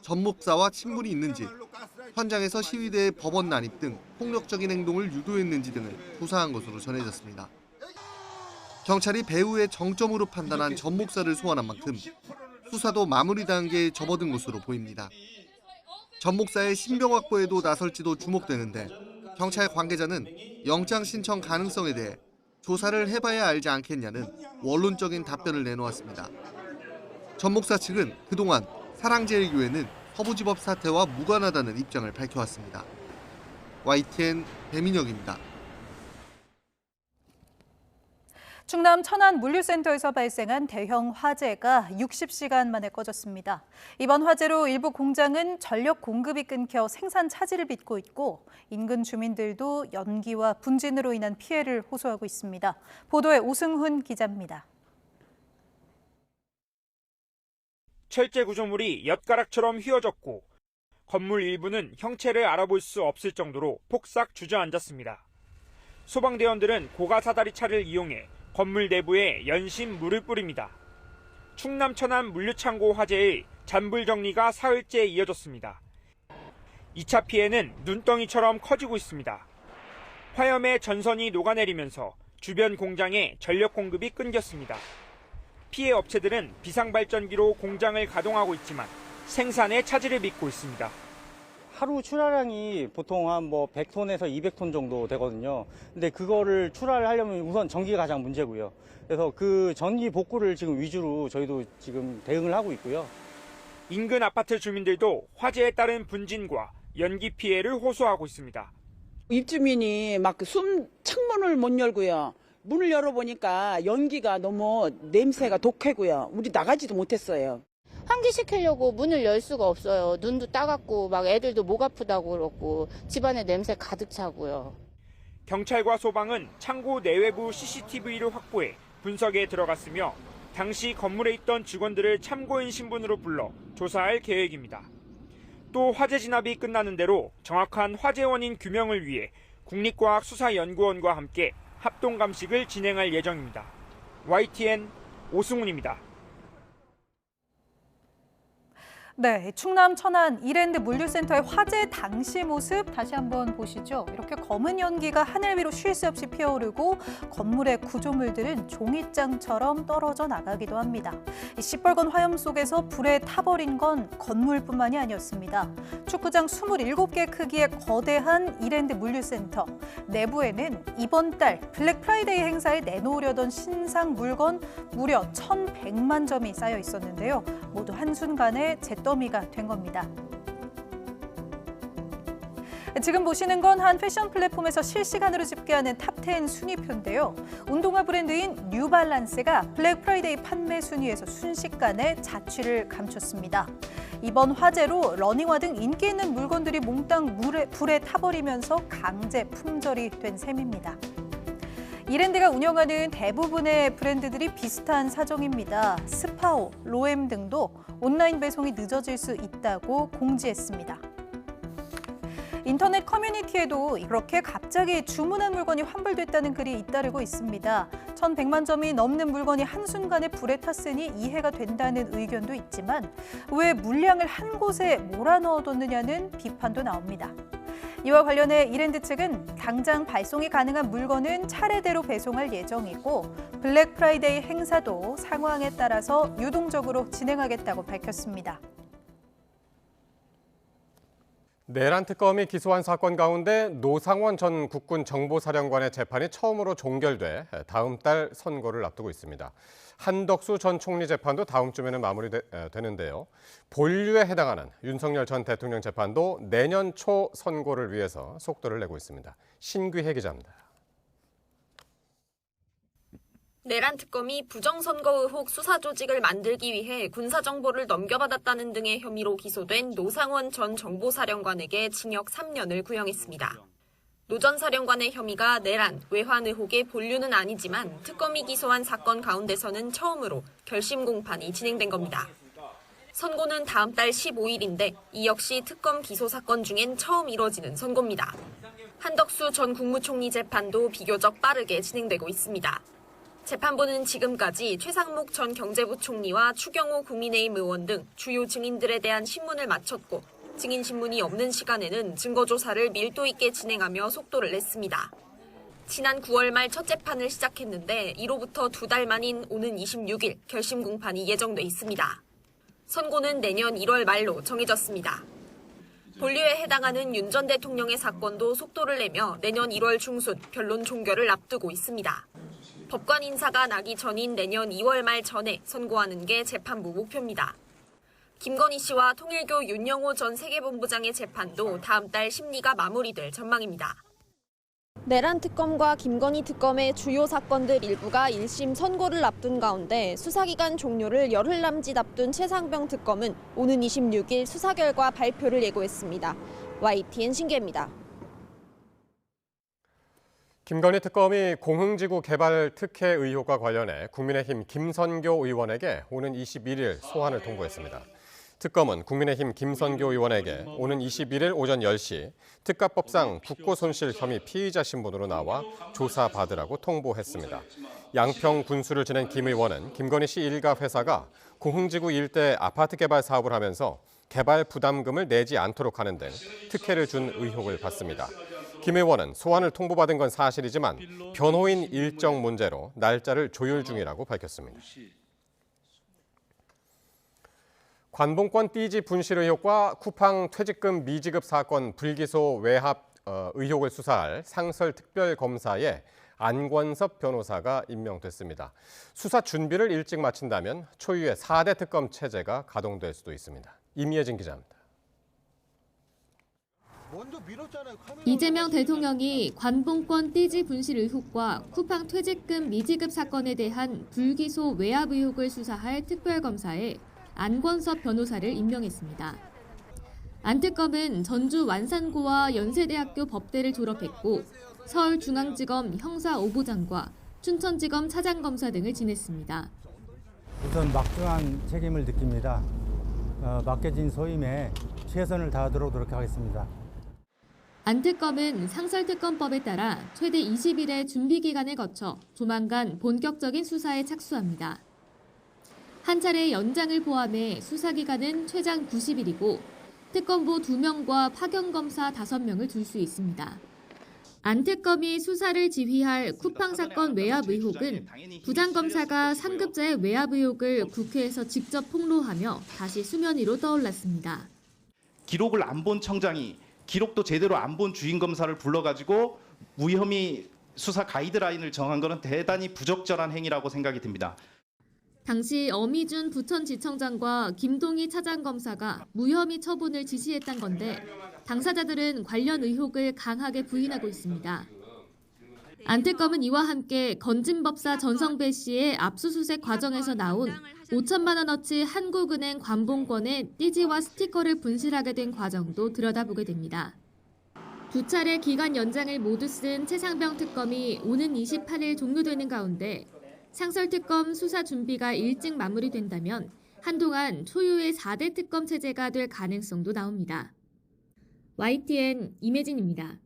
전 목사와 친분이 있는지, 현장에서 시위대의 법원 난입 등 폭력적인 행동을 유도했는지 등을 조사한 것으로 전해졌습니다. 경찰이 배후의 정점으로 판단한 전 목사를 소환한 만큼 수사도 마무리 단계에 접어든 것으로 보입니다. 전 목사의 신병 확보에도 나설지도 주목되는데 경찰 관계자는 영장 신청 가능성에 대해 조사를 해봐야 알지 않겠냐는 원론적인 답변을 내놓았습니다. 전 목사 측은 그동안 사랑제일교회는 서부지법 사태와 무관하다는 입장을 밝혀왔습니다. YTN 배민혁입니다. 충남 천안 물류센터에서 발생한 대형 화재가 60시간 만에 꺼졌습니다. 이번 화재로 일부 공장은 전력 공급이 끊겨 생산 차질을 빚고 있고 인근 주민들도 연기와 분진으로 인한 피해를 호소하고 있습니다. 보도에 오승훈 기자입니다. 철제 구조물이 엿가락처럼 휘어졌고 건물 일부는 형체를 알아볼 수 없을 정도로 폭삭 주저앉았습니다. 소방대원들은 고가 사다리 차를 이용해 건물 내부에 연신 물을 뿌립니다. 충남 천안 물류창고 화재의 잔불 정리가 사흘째 이어졌습니다. 2차 피해는 눈덩이처럼 커지고 있습니다. 화염의 전선이 녹아내리면서 주변 공장에 전력 공급이 끊겼습니다. 피해 업체들은 비상발전기로 공장을 가동하고 있지만 생산에 차질을 빚고 있습니다. 하루 출하량이 보통 한 100톤에서 200톤 정도 되거든요. 근데 그거를 출하를 하려면 우선 전기가 가장 문제고요. 그래서 그 전기 복구를 지금 위주로 저희도 지금 대응을 하고 있고요. 인근 아파트 주민들도 화재에 따른 분진과 연기 피해를 호소하고 있습니다. 입주민이 막 창문을 못 열고요. 문을 열어보니까 연기가 너무 냄새가 독해고요. 우리 나가지도 못했어요. 환기시키려고 문을 열 수가 없어요. 눈도 따갑고 막 애들도 목 아프다고 그러고 집안에 냄새 가득 차고요. 경찰과 소방은 창고 내외부 CCTV를 확보해 분석에 들어갔으며 당시 건물에 있던 직원들을 참고인 신분으로 불러 조사할 계획입니다. 또 화재 진압이 끝나는 대로 정확한 화재 원인 규명을 위해 국립과학수사연구원과 함께 합동 감식을 진행할 예정입니다. YTN 오승훈입니다. 네, 충남 천안 이랜드 물류센터의 화재 당시 모습 다시 한번 보시죠. 이렇게 검은 연기가 하늘 위로 쉴 새 없이 피어오르고 건물의 구조물들은 종잇장처럼 떨어져 나가기도 합니다. 이 시뻘건 화염 속에서 불에 타버린 건 건물뿐만이 아니었습니다. 축구장 27개 크기의 거대한 이랜드 물류센터. 내부에는 이번 달 블랙 프라이데이 행사에 내놓으려던 신상 물건 무려 1,100만 점이 쌓여 있었는데요. 모두 한순간에 잿더미가 된 겁니다. 지금 보시는 건 한 패션 플랫폼에서 실시간으로 집계하는 탑10 순위표인데요. 운동화 브랜드인 뉴발란스가 블랙 프라이데이 판매 순위에서 순식간에 자취를 감췄습니다. 이번 화재로 러닝화 등 인기 있는 물건들이 몽땅 불에 타버리면서 강제 품절이 된 셈입니다. 이랜드가 운영하는 대부분의 브랜드들이 비슷한 사정입니다. 스파오, 로엠 등도 온라인 배송이 늦어질 수 있다고 공지했습니다. 인터넷 커뮤니티에도 이렇게 갑자기 주문한 물건이 환불됐다는 글이 잇따르고 있습니다. 1,100만 점이 넘는 물건이 한순간에 불에 탔으니 이해가 된다는 의견도 있지만 왜 물량을 한 곳에 몰아넣어뒀느냐는 비판도 나옵니다. 이와 관련해 이랜드 측은 당장 발송이 가능한 물건은 차례대로 배송할 예정이고 블랙 프라이데이 행사도 상황에 따라서 유동적으로 진행하겠다고 밝혔습니다. 내란 특검이 기소한 사건 가운데 노상원 전 국군 정보사령관의 재판이 처음으로 종결돼 다음 달 선고를 앞두고 있습니다. 한덕수 전 총리 재판도 다음 주면은 마무리되는데요. 본류에 해당하는 윤석열 전 대통령 재판도 내년 초 선고를 위해서 속도를 내고 있습니다. 신귀혜 기자입니다. 내란 특검이 부정선거 의혹 수사 조직을 만들기 위해 군사정보를 넘겨받았다는 등의 혐의로 기소된 노상원 전 정보사령관에게 징역 3년을 구형했습니다. 노 전 사령관의 혐의가 내란, 외환 의혹의 본류는 아니지만 특검이 기소한 사건 가운데서는 처음으로 결심 공판이 진행된 겁니다. 선고는 다음 달 15일인데 이 역시 특검 기소 사건 중엔 처음 이뤄지는 선고입니다. 한덕수 전 국무총리 재판도 비교적 빠르게 진행되고 있습니다. 재판부는 지금까지 최상목 전 경제부총리와 추경호 국민의힘 의원 등 주요 증인들에 대한 신문을 마쳤고 증인 신문이 없는 시간에는 증거조사를 밀도 있게 진행하며 속도를 냈습니다. 지난 9월 말 첫 재판을 시작했는데 이로부터 2달 만인 오는 26일 결심 공판이 예정돼 있습니다. 선고는 내년 1월 말로 정해졌습니다. 본류에 해당하는 윤 전 대통령의 사건도 속도를 내며 내년 1월 중순 변론 종결을 앞두고 있습니다. 법관 인사가 나기 전인 내년 2월 말 전에 선고하는 게 재판부 목표입니다. 김건희 씨와 통일교 윤영호 전 세계본부장의 재판도 다음 달 심리가 마무리될 전망입니다. 내란 특검과 김건희 특검의 주요 사건들 일부가 1심 선고를 앞둔 가운데 수사기간 종료를 열흘 남짓 앞둔 최상병 특검은 오는 26일 수사 결과 발표를 예고했습니다. YTN 신기입니다. 김건희 특검이 공흥지구 개발 특혜 의혹과 관련해 국민의힘 김선교 의원에게 오는 21일 소환을 통보했습니다. 특검은 국민의힘 김선교 의원에게 오는 21일 오전 10시 특가법상 국고손실 혐의 피의자 신분으로 나와 조사받으라고 통보했습니다. 양평 군수를 지낸 김 의원은 김건희 씨 일가 회사가 공흥지구 일대 아파트 개발 사업을 하면서 개발 부담금을 내지 않도록 하는 등 특혜를 준 의혹을 받습니다. 김 의원은 소환을 통보받은 건 사실이지만 변호인 일정 문제로 날짜를 조율 중이라고 밝혔습니다. 관봉권 띠지 분실 의혹과 쿠팡 퇴직금 미지급 사건 불기소 외압 의혹을 수사할 상설특별검사에 안권섭 변호사가 임명됐습니다. 수사 준비를 일찍 마친다면 초유의 4대 특검 체제가 가동될 수도 있습니다. 임예진 기자입니다. 이재명 대통령이 관봉권 띠지 분실 의혹과 쿠팡 퇴직금 미지급 사건에 대한 불기소 외압 의혹을 수사할 특별검사에 안권섭 변호사를 임명했습니다. 안 특검은 전주 완산고와 연세대학교 법대를 졸업했고 서울중앙지검 형사 5부장과 춘천지검 차장검사 등을 지냈습니다. 우선 막중한 책임을 느낍니다. 맡겨진 소임에 최선을 다하도록 노력하겠습니다. 안 특검은 상설특검법에 따라 최대 20일의 준비기간을 거쳐 조만간 본격적인 수사에 착수합니다. 한 차례 연장을 포함해 수사기간은 최장 90일이고 특검보 2명과 파견검사 5명을 둘 수 있습니다. 안 특검이 수사를 지휘할 쿠팡 사건 외압 의혹은 부장검사가 상급자의 외압 의혹을 국회에서 직접 폭로하며 다시 수면 위로 떠올랐습니다. 기록을 안 본 청장이 기록도 제대로 안 본 주임검사를 불러가지고 무혐의 수사 가이드라인을 정한 것은 대단히 부적절한 행위라고 생각이 듭니다. 당시 어미준 부천지청장과 김동희 차장검사가 무혐의 처분을 지시했던 건데 당사자들은 관련 의혹을 강하게 부인하고 있습니다. 안 특검은 이와 함께 건진법사 전성배 씨의 압수수색 과정에서 나온 5천만 원어치 한국은행 관봉권에 띠지와 스티커를 분실하게 된 과정도 들여다보게 됩니다. 두 차례 기간 연장을 모두 쓴 최상병 특검이 오는 28일 종료되는 가운데 상설특검 수사 준비가 일찍 마무리된다면 한동안 초유의 4대 특검 체제가 될 가능성도 나옵니다. YTN 임혜진입니다.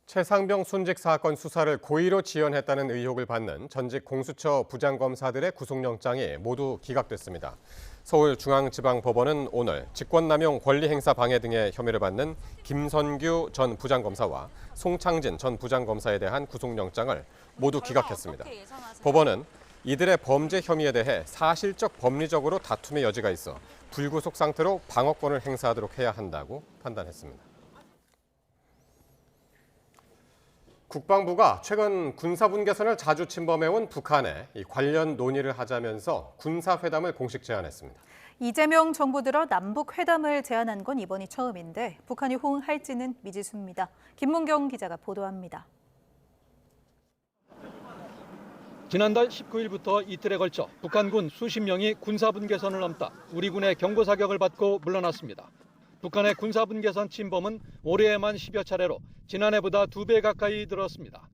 최상병 순직 사건 수사를 고의로 지연했다는 의혹을 받는 전직 공수처 부장검사들의 구속영장이 모두 기각됐습니다. 서울중앙지방법원은 오늘 직권남용 권리행사 방해 등의 혐의를 받는 김선규 전 부장검사와 송창진 전 부장검사에 대한 구속영장을 모두 기각했습니다. 법원은 이들의 범죄 혐의에 대해 사실적 법리적으로 다툼의 여지가 있어 불구속 상태로 방어권을 행사하도록 해야 한다고 판단했습니다. 국방부가 최근 군사분계선을 자주 침범해온 북한에 관련 논의를 하자면서 군사회담을 공식 제안했습니다. 이재명 정부 들어 남북회담을 제안한 건 이번이 처음인데 북한이 호응할지는 미지수입니다. 김문경 기자가 보도합니다. 지난달 19일부터 이틀에 걸쳐 북한군 수십 명이 군사분계선을 넘다 우리 군의 경고 사격을 받고 물러났습니다. 북한의 군사분계선 침범은 올해에만 10여 차례로 지난해보다 2배 가까이 늘었습니다.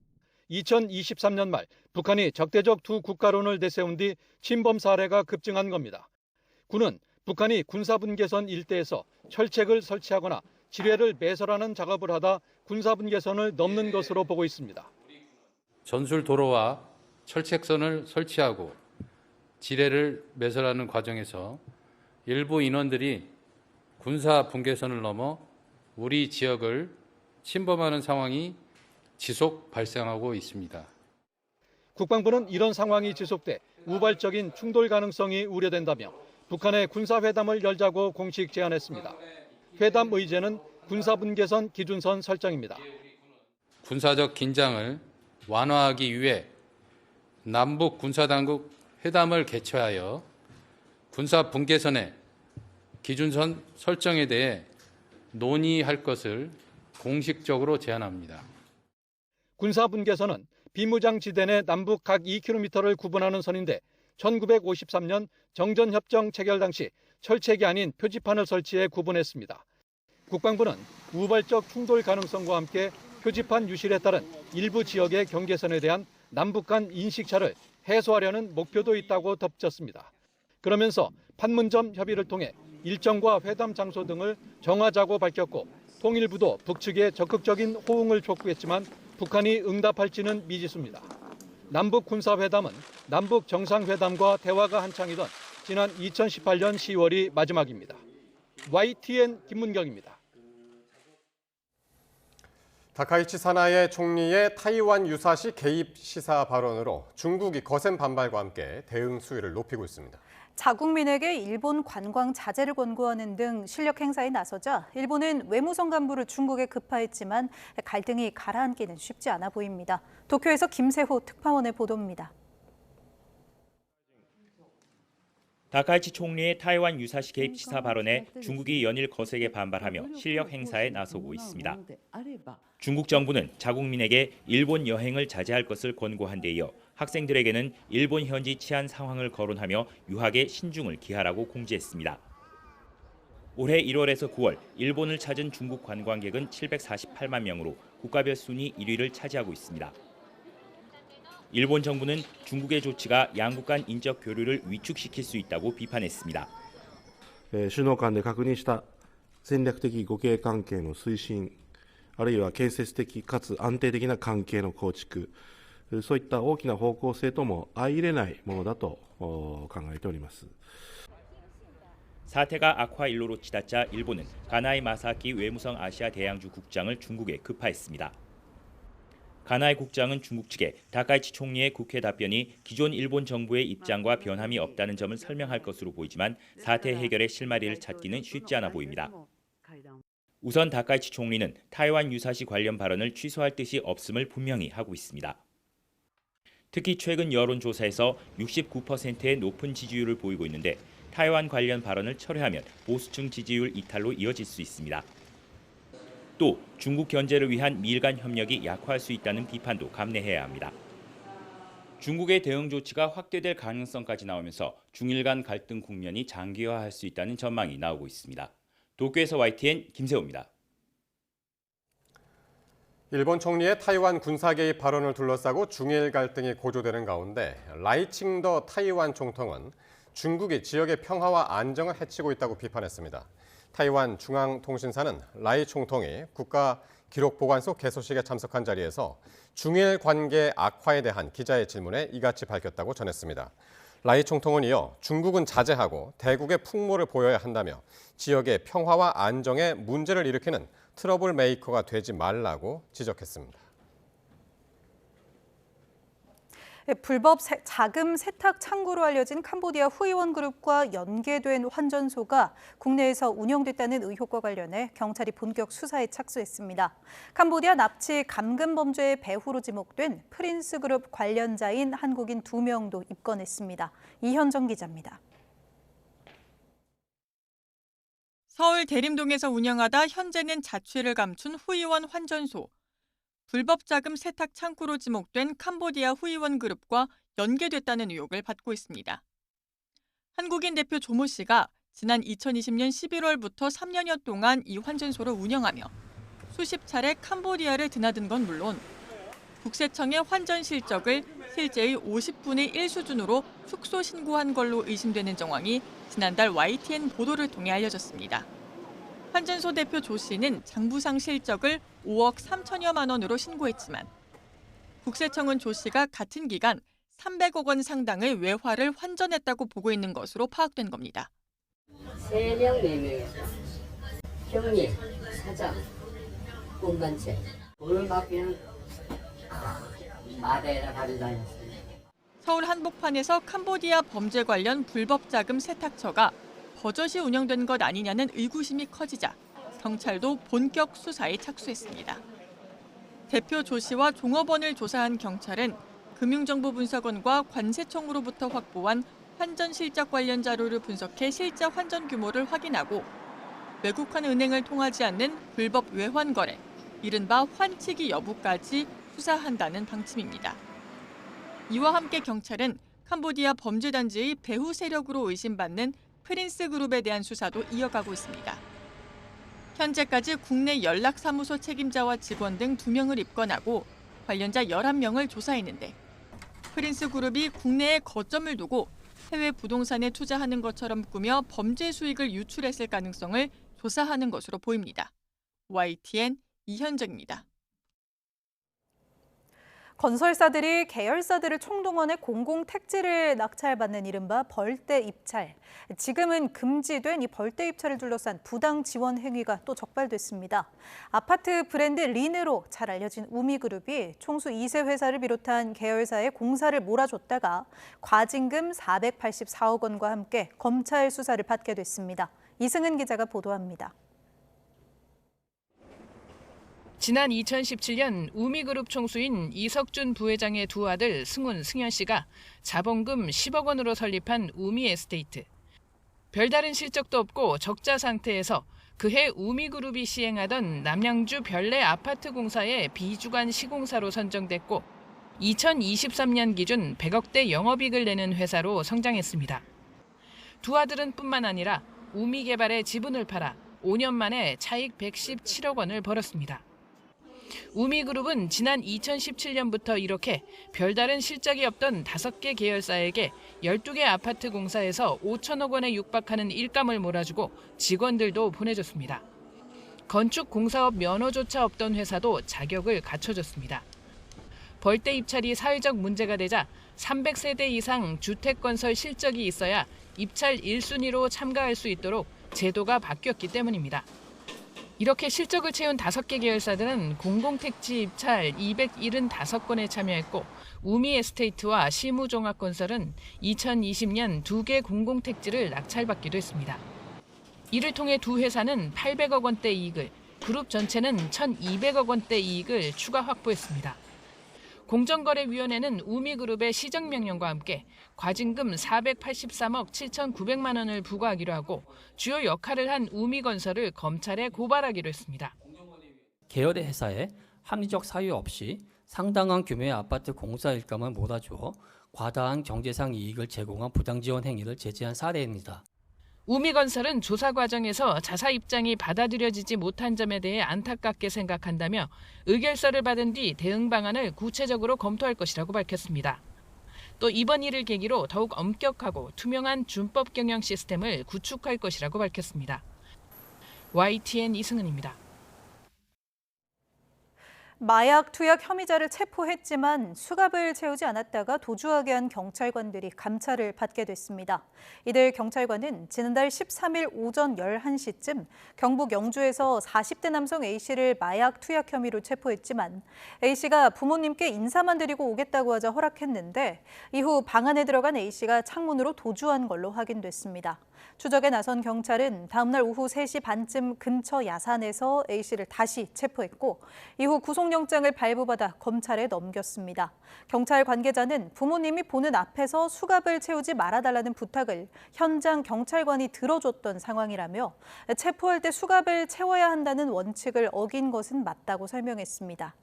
2023년 말 북한이 적대적 두 국가론을 내세운 뒤 침범 사례가 급증한 겁니다. 군은 북한이 군사분계선 일대에서 철책을 설치하거나 지뢰를 매설하는 작업을 하다 군사분계선을 넘는 것으로 보고 있습니다. 전술 도로와 철책선을 설치하고 지뢰를 매설하는 과정에서 일부 인원들이 군사 분계선을 넘어 우리 지역을 침범하는 상황이 지속 발생하고 있습니다. 국방부는 이런 상황이 지속돼 우발적인 충돌 가능성이 우려된다며 북한의 군사회담을 열자고 공식 제안했습니다. 회담 의제는 군사분계선 기준선 설정입니다. 군사적 긴장을 완화하기 위해 남북 군사당국 회담을 개최하여 군사 분계선의 기준선 설정에 대해 논의할 것을 공식적으로 제안합니다. 군사 분계선은 비무장지대 내 남북 각 2km를 구분하는 선인데 1953년 정전협정 체결 당시 철책이 아닌 표지판을 설치해 구분했습니다. 국방부는 우발적 충돌 가능성과 함께 표지판 유실에 따른 일부 지역의 경계선에 대한 남북 간 인식차를 해소하려는 목표도 있다고 덧붙였습니다. 그러면서 판문점 협의를 통해 일정과 회담 장소 등을 정하자고 밝혔고 통일부도 북측에 적극적인 호응을 촉구했지만 북한이 응답할지는 미지수입니다. 남북 군사회담은 남북 정상회담과 대화가 한창이던 지난 2018년 10월이 마지막입니다. YTN 김문경입니다. 다카이치 사나이 총리의 타이완 유사시 개입 시사 발언으로 중국이 거센 반발과 함께 대응 수위를 높이고 있습니다. 자국민에게 일본 관광 자제를 권고하는 등 실력 행사에 나서자 일본은 외무성 간부를 중국에 급파했지만 갈등이 가라앉기는 쉽지 않아 보입니다. 도쿄에서 김세호 특파원의 보도입니다. 다카이치 총리의 타이완 유사시 개입 시사 발언에 중국이 연일 거세게 반발하며 실력 행사에 나서고 있습니다. 중국 정부는 자국민에게 일본 여행을 자제할 것을 권고한 데 이어 학생들에게는 일본 현지 치안 상황을 거론하며 유학에 신중을 기하라고 공지했습니다. 올해 1월에서 9월 일본을 찾은 중국 관광객은 748만 명으로 국가별 순위 1위를 차지하고 있습니다. 일본 정부는 중국의 조치가 양국 간 인적 교류를 위축시킬 수 있다고 비판했습니다. 首脳間で確認した戦略的互恵関係の推進、あるいは建設的かつ安定的な関係の構築、そういった大きな方向性とも相入れないものだと考えております。 사태가 악화 일로로 치닫자 일본은 가나이 마사키 외무성 아시아 대양주 국장을 중국에 급파했습니다. 가나이 국장은 중국 측에 다카이치 총리의 국회 답변이 기존 일본 정부의 입장과 변함이 없다는 점을 설명할 것으로 보이지만 사태 해결의 실마리를 찾기는 쉽지 않아 보입니다. 우선 다카이치 총리는 타이완 유사시 관련 발언을 취소할 뜻이 없음을 분명히 하고 있습니다. 특히 최근 여론조사에서 69%의 높은 지지율을 보이고 있는데 타이완 관련 발언을 철회하면 보수층 지지율 이탈로 이어질 수 있습니다. 또 중국 견제를 위한 미일 간 협력이 약화할 수 있다는 비판도 감내해야 합니다. 중국의 대응 조치가 확대될 가능성까지 나오면서 중일 간 갈등 국면이 장기화할 수 있다는 전망이 나오고 있습니다. 도쿄에서 YTN 김세호입니다. 일본 총리의 타이완 군사 개입 발언을 둘러싸고 중일 갈등이 고조되는 가운데 라이칭더 타이완 총통은 중국이 지역의 평화와 안정을 해치고 있다고 비판했습니다. 타이완 중앙통신사는 라이 총통이 국가기록보관소 개소식에 참석한 자리에서 중일 관계 악화에 대한 기자의 질문에 이같이 밝혔다고 전했습니다. 라이 총통은 이어 중국은 자제하고 대국의 풍모를 보여야 한다며 지역의 평화와 안정에 문제를 일으키는 트러블 메이커가 되지 말라고 지적했습니다. 불법 자금 세탁 창구로 알려진 캄보디아 후이원 그룹과 연계된 환전소가 국내에서 운영됐다는 의혹과 관련해 경찰이 본격 수사에 착수했습니다. 캄보디아 납치 감금 범죄의 배후로 지목된 프린스 그룹 관련자인 한국인 2명도 입건했습니다. 이현정 기자입니다. 서울 대림동에서 운영하다 현재는 자취를 감춘 후이원 환전소. 불법 자금 세탁 창구로 지목된 캄보디아 후이원 그룹과 연계됐다는 의혹을 받고 있습니다. 한국인 대표 조모 씨가 지난 2020년 11월부터 3년여 동안 이 환전소를 운영하며 수십 차례 캄보디아를 드나든 건 물론 국세청의 환전 실적을 실제의 50분의 1 수준으로 축소 신고한 걸로 의심되는 정황이 지난달 YTN 보도를 통해 알려졌습니다. 환전소 대표 조 씨는 장부상 실적을 5억 3천여만 원으로 신고했지만 국세청은 조 씨가 같은 기간 300억 원 상당의 외화를 환전했다고 보고 있는 것으로 파악된 겁니다. 3명, 4명에서 경리, 사장, 운반체, 돈을 받기는 마대라 가져다녔습니다. 서울 한복판에서 캄보디아 범죄 관련 불법 자금 세탁처가 버젓이 운영된 것 아니냐는 의구심이 커지자 경찰도 본격 수사에 착수했습니다. 대표 조 씨와 종업원을 조사한 경찰은 금융정보분석원과 관세청으로부터 확보한 환전 실적 관련 자료를 분석해 실제 환전 규모를 확인하고 외국환 은행을 통하지 않는 불법 외환 거래, 이른바 환치기 여부까지 수사한다는 방침입니다. 이와 함께 경찰은 캄보디아 범죄단지의 배후 세력으로 의심받는 프린스 그룹에 대한 수사도 이어가고 있습니다. 현재까지 국내 연락사무소 책임자와 직원 등 2명을 입건하고 관련자 11명을 조사했는데 프린스 그룹이 국내에 거점을 두고 해외 부동산에 투자하는 것처럼 꾸며 범죄 수익을 유출했을 가능성을 조사하는 것으로 보입니다. YTN 이현정입니다. 건설사들이 계열사들을 총동원해 공공택지를 낙찰받는 이른바 벌떼 입찰. 지금은 금지된 이 벌떼 입찰을 둘러싼 부당 지원 행위가 또 적발됐습니다. 아파트 브랜드 린으로 잘 알려진 우미그룹이 총수 2세 회사를 비롯한 계열사에 공사를 몰아줬다가 과징금 484억 원과 함께 검찰 수사를 받게 됐습니다. 이승은 기자가 보도합니다. 지난 2017년 우미그룹 총수인 이석준 부회장의 두 아들 승훈, 승현 씨가 자본금 10억 원으로 설립한 우미에스테이트. 별다른 실적도 없고 적자 상태에서 그해 우미그룹이 시행하던 남양주 별내 아파트 공사의 비주간 시공사로 선정됐고 2023년 기준 100억대 영업이익을 내는 회사로 성장했습니다. 두 아들은 뿐만 아니라 우미개발에 지분을 팔아 5년 만에 차익 117억 원을 벌었습니다. 우미그룹은 지난 2017년부터 이렇게 별다른 실적이 없던 5개 계열사에게 12개 아파트 공사에서 5천억 원에 육박하는 일감을 몰아주고 직원들도 보내줬습니다. 건축 공사업 면허조차 없던 회사도 자격을 갖춰줬습니다. 벌떼 입찰이 사회적 문제가 되자 300세대 이상 주택건설 실적이 있어야 입찰 1순위로 참가할 수 있도록 제도가 바뀌었기 때문입니다. 이렇게 실적을 채운 5개 계열사들은 공공택지 입찰 275건에 참여했고 우미에스테이트와 시무종합건설은 2020년 2개 공공택지를 낙찰받기도 했습니다. 이를 통해 두 회사는 800억 원대 이익을, 그룹 전체는 1,200억 원대 이익을 추가 확보했습니다. 공정거래위원회는 우미그룹의 시정명령과 함께 과징금 483억 7,900만 원을 부과하기로 하고 주요 역할을 한 우미건설을 검찰에 고발하기로 했습니다. 계열의 회사에 합리적 사유 없이 상당한 규모의 아파트 공사 일감을 몰아주어 과다한 경제상 이익을 제공한 부당지원 행위를 제지한 사례입니다. 우미건설은 조사 과정에서 자사 입장이 받아들여지지 못한 점에 대해 안타깝게 생각한다며 의결서를 받은 뒤 대응 방안을 구체적으로 검토할 것이라고 밝혔습니다. 또 이번 일을 계기로 더욱 엄격하고 투명한 준법 경영 시스템을 구축할 것이라고 밝혔습니다. YTN 이승은입니다. 마약 투약 혐의자를 체포했지만 수갑을 채우지 않았다가 도주하게 한 경찰관들이 감찰을 받게 됐습니다. 이들 경찰관은 지난달 13일 오전 11시쯤 경북 영주에서 40대 남성 A씨를 마약 투약 혐의로 체포했지만 A씨가 부모님께 인사만 드리고 오겠다고 하자 허락했는데 이후 방 안에 들어간 A씨가 창문으로 도주한 걸로 확인됐습니다. 추적에 나선 경찰은 다음 날 오후 3시 반쯤 근처 야산에서 A씨를 다시 체포했고 이후 구속영장을 발부받아 검찰에 넘겼습니다. 경찰 관계자는 부모님이 보는 앞에서 수갑을 채우지 말아달라는 부탁을 현장 경찰관이 들어줬던 상황이라며 체포할 때 수갑을 채워야 한다는 원칙을 어긴 것은 맞다고 설명했습니다.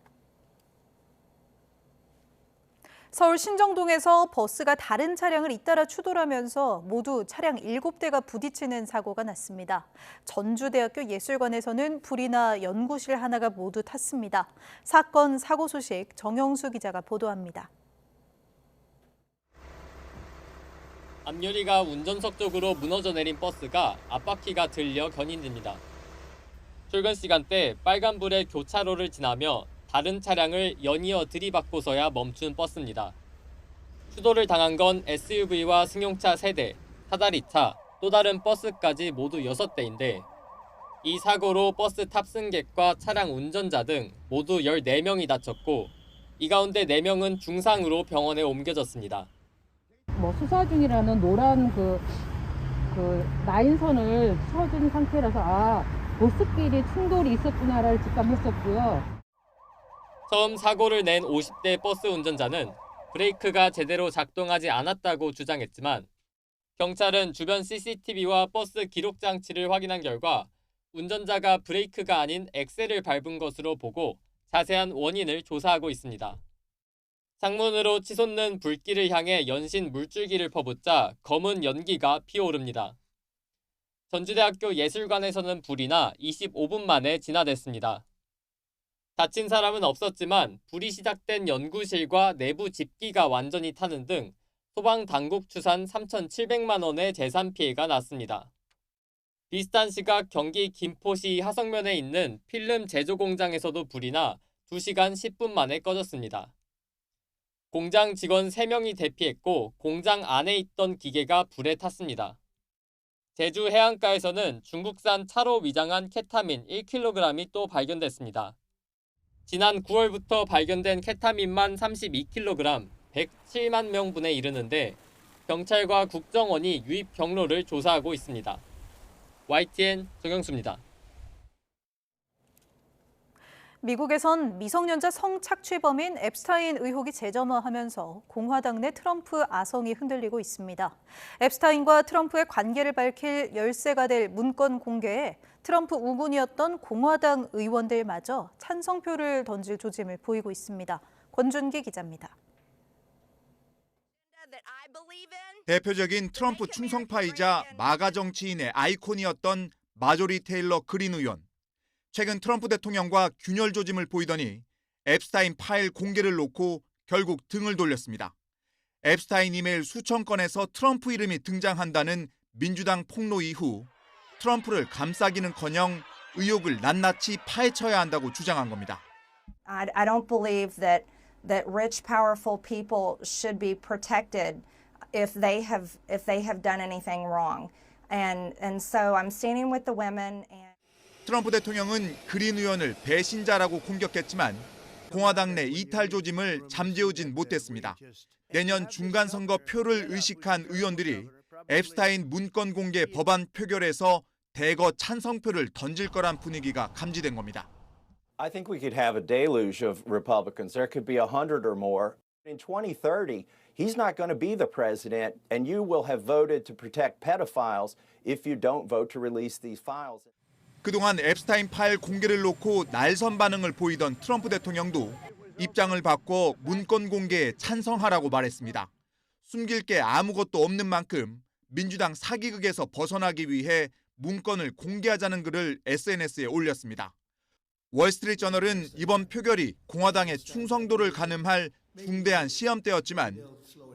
서울 신정동에서 버스가 다른 차량을 잇따라 추돌하면서 모두 차량 7대가 부딪히는 사고가 났습니다. 전주대학교 예술관에서는 불이나 연구실 하나가 모두 탔습니다. 사건 사고 소식 정영수 기자가 보도합니다. 앞유리가 운전석 쪽으로 무너져 내린 버스가 앞바퀴가 들려 견인됩니다. 출근 시간대 빨간불의 교차로를 지나며 다른 차량을 연이어 들이받고서야 멈춘 버스입니다. 추돌을 당한 건 SUV와 승용차 3대, 사다리차, 또 다른 버스까지 모두 6대인데 이 사고로 버스 탑승객과 차량 운전자 등 모두 14명이 다쳤고 이 가운데 4명은 중상으로 병원에 옮겨졌습니다. 수사 중이라는 노란 그 라인선을 쳐준 상태라서 버스끼리 충돌이 있었구나를 직감했었고요. 처음 사고를 낸 50대 버스 운전자는 브레이크가 제대로 작동하지 않았다고 주장했지만 경찰은 주변 CCTV와 버스 기록 장치를 확인한 결과 운전자가 브레이크가 아닌 엑셀을 밟은 것으로 보고 자세한 원인을 조사하고 있습니다. 창문으로 치솟는 불길을 향해 연신 물줄기를 퍼붓자 검은 연기가 피어오릅니다. 전주대학교 예술관에서는 불이 나 25분 만에 진화됐습니다. 다친 사람은 없었지만 불이 시작된 연구실과 내부 집기가 완전히 타는 등 소방당국 추산 3,700만 원의 재산 피해가 났습니다. 비슷한 시각 경기 김포시 하성면에 있는 필름 제조 공장에서도 불이 나 2시간 10분 만에 꺼졌습니다. 공장 직원 3명이 대피했고 공장 안에 있던 기계가 불에 탔습니다. 제주 해안가에서는 중국산 차로 위장한 케타민 1kg이 또 발견됐습니다. 지난 9월부터 발견된 케타민만 32kg, 107만 명분에 이르는데 경찰과 국정원이 유입 경로를 조사하고 있습니다. YTN 정영수입니다. 미국에선 미성년자 성착취범인 앱스타인 의혹이 재점화하면서 공화당 내 트럼프 아성이 흔들리고 있습니다. 앱스타인과 트럼프의 관계를 밝힐 열쇠가 될 문건 공개에 트럼프 우군이었던 공화당 의원들마저 찬성표를 던질 조짐을 보이고 있습니다. 권준기 기자입니다. 대표적인 트럼프 충성파이자 마가 정치인의 아이콘이었던 마조리 테일러 그린 의원. 최근 트럼프 대통령과 균열 조짐을 보이더니 앱스타인 파일 공개를 놓고 결국 등을 돌렸습니다. 앱스타인 이메일 수천 건에서 트럼프 이름이 등장한다는 민주당 폭로 이후 트럼프를 감싸기는커녕 의혹을 낱낱이 파헤쳐야 한다고 주장한 겁니다. I don't believe that rich, powerful people should be protected if they have done anything wrong, and so I'm standing with the women. 트럼프 대통령은 그린 의원을 배신자라고 공격했지만 공화당 내 이탈 조짐을 잠재우진 못했습니다. 내년 중간선거 표를 의식한 의원들이 앱스타인 문건 공개 법안 표결에서 대거 찬성표를 던질 거란 분위기가 감지된 겁니다. I think we could have a deluge of Republicans. There could be 100 or more. In 2030, he's not going to be the president, and you will have voted to protect pedophiles if you don't vote to release these files. 그동안 앱스타인 파일 공개를 놓고 날선 반응을 보이던 트럼프 대통령도 입장을 바꿔 문건 공개에 찬성하라고 말했습니다. 숨길 게 아무것도 없는 만큼 민주당 사기극에서 벗어나기 위해 문건을 공개하자는 글을 SNS에 올렸습니다. 월스트리트저널은 이번 표결이 공화당의 충성도를 가늠할 중대한 시험대였지만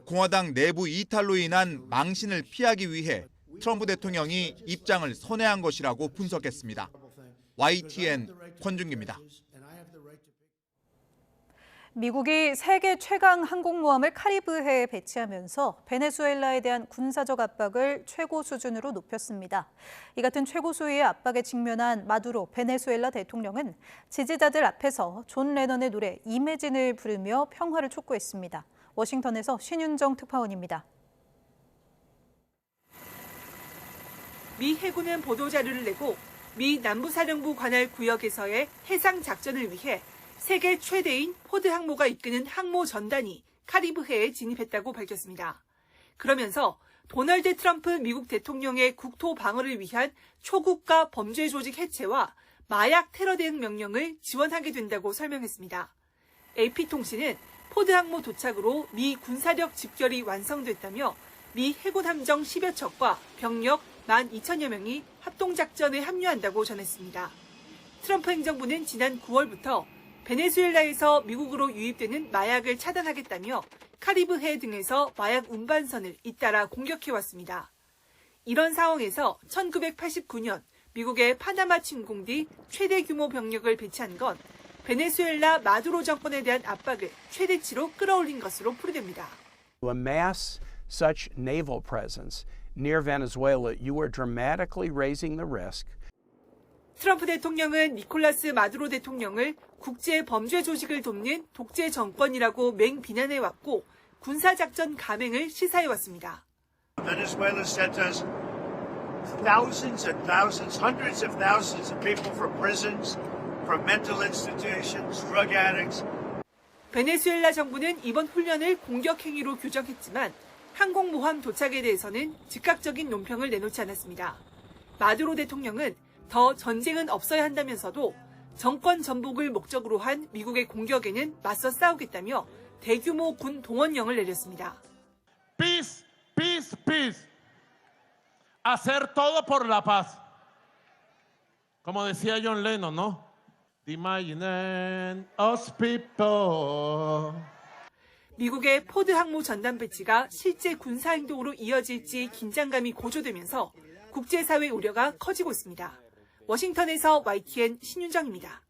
공화당 내부 이탈로 인한 망신을 피하기 위해 트럼프 대통령이 입장을 선회한 것이라고 분석했습니다. YTN 권준기입니다. 미국이 세계 최강 항공모함을 카리브해에 배치하면서 베네수엘라에 대한 군사적 압박을 최고 수준으로 높였습니다. 이 같은 최고 수위의 압박에 직면한 마두로 베네수엘라 대통령은 지지자들 앞에서 존 레넌의 노래 이매진을 부르며 평화를 촉구했습니다. 워싱턴에서 신윤정 특파원입니다. 미 해군은 보도자료를 내고 미 남부사령부 관할 구역에서의 해상 작전을 위해 세계 최대인 포드 항모가 이끄는 항모 전단이 카리브해에 진입했다고 밝혔습니다. 그러면서 도널드 트럼프 미국 대통령의 국토 방어를 위한 초국가 범죄 조직 해체와 마약 테러 대응 명령을 지원하게 된다고 설명했습니다. AP통신은 포드 항모 도착으로 미 군사력 집결이 완성됐다며 미 해군 함정 10여 척과 병력 12,000여 명이 합동작전에 합류한다고 전했습니다. 트럼프 행정부는 지난 9월부터 베네수엘라에서 미국으로 유입되는 마약을 차단하겠다며 카리브해 등에서 마약 운반선을 잇따라 공격해왔습니다. 이런 상황에서 1989년 미국의 파나마 침공 뒤 최대 규모 병력을 배치한 건 베네수엘라 마두로 정권에 대한 압박을 최대치로 끌어올린 것으로 풀이됩니다. To amass such naval presence near Venezuela, you are dramatically raising the risk. 트럼프 대통령은 니콜라스 마두로 대통령을 국제 범죄 조직을 돕는 독재 정권이라고 맹비난해왔고 군사작전 감행을 시사해왔습니다. Venezuela sent us thousands and thousands, hundreds of thousands of people from prisons, from mental institutions, drug addicts. 베네수엘라 정부는 이번 훈련을 공격 행위로 규정했지만 항공모함 도착에 대해서는 즉각적인 논평을 내놓지 않았습니다. 마두로 대통령은 더 전쟁은 없어야 한다면서도 정권 전복을 목적으로 한 미국의 공격에는 맞서 싸우겠다며 대규모 군 동원령을 내렸습니다. Peace, peace, peace. Hacer todo por la paz. Como decía John Lennon, ¿no? Imagine us people. 미국의 포드 항모 전단 배치가 실제 군사 행동으로 이어질지 긴장감이 고조되면서 국제사회 우려가 커지고 있습니다. 워싱턴에서 YTN 신윤정입니다.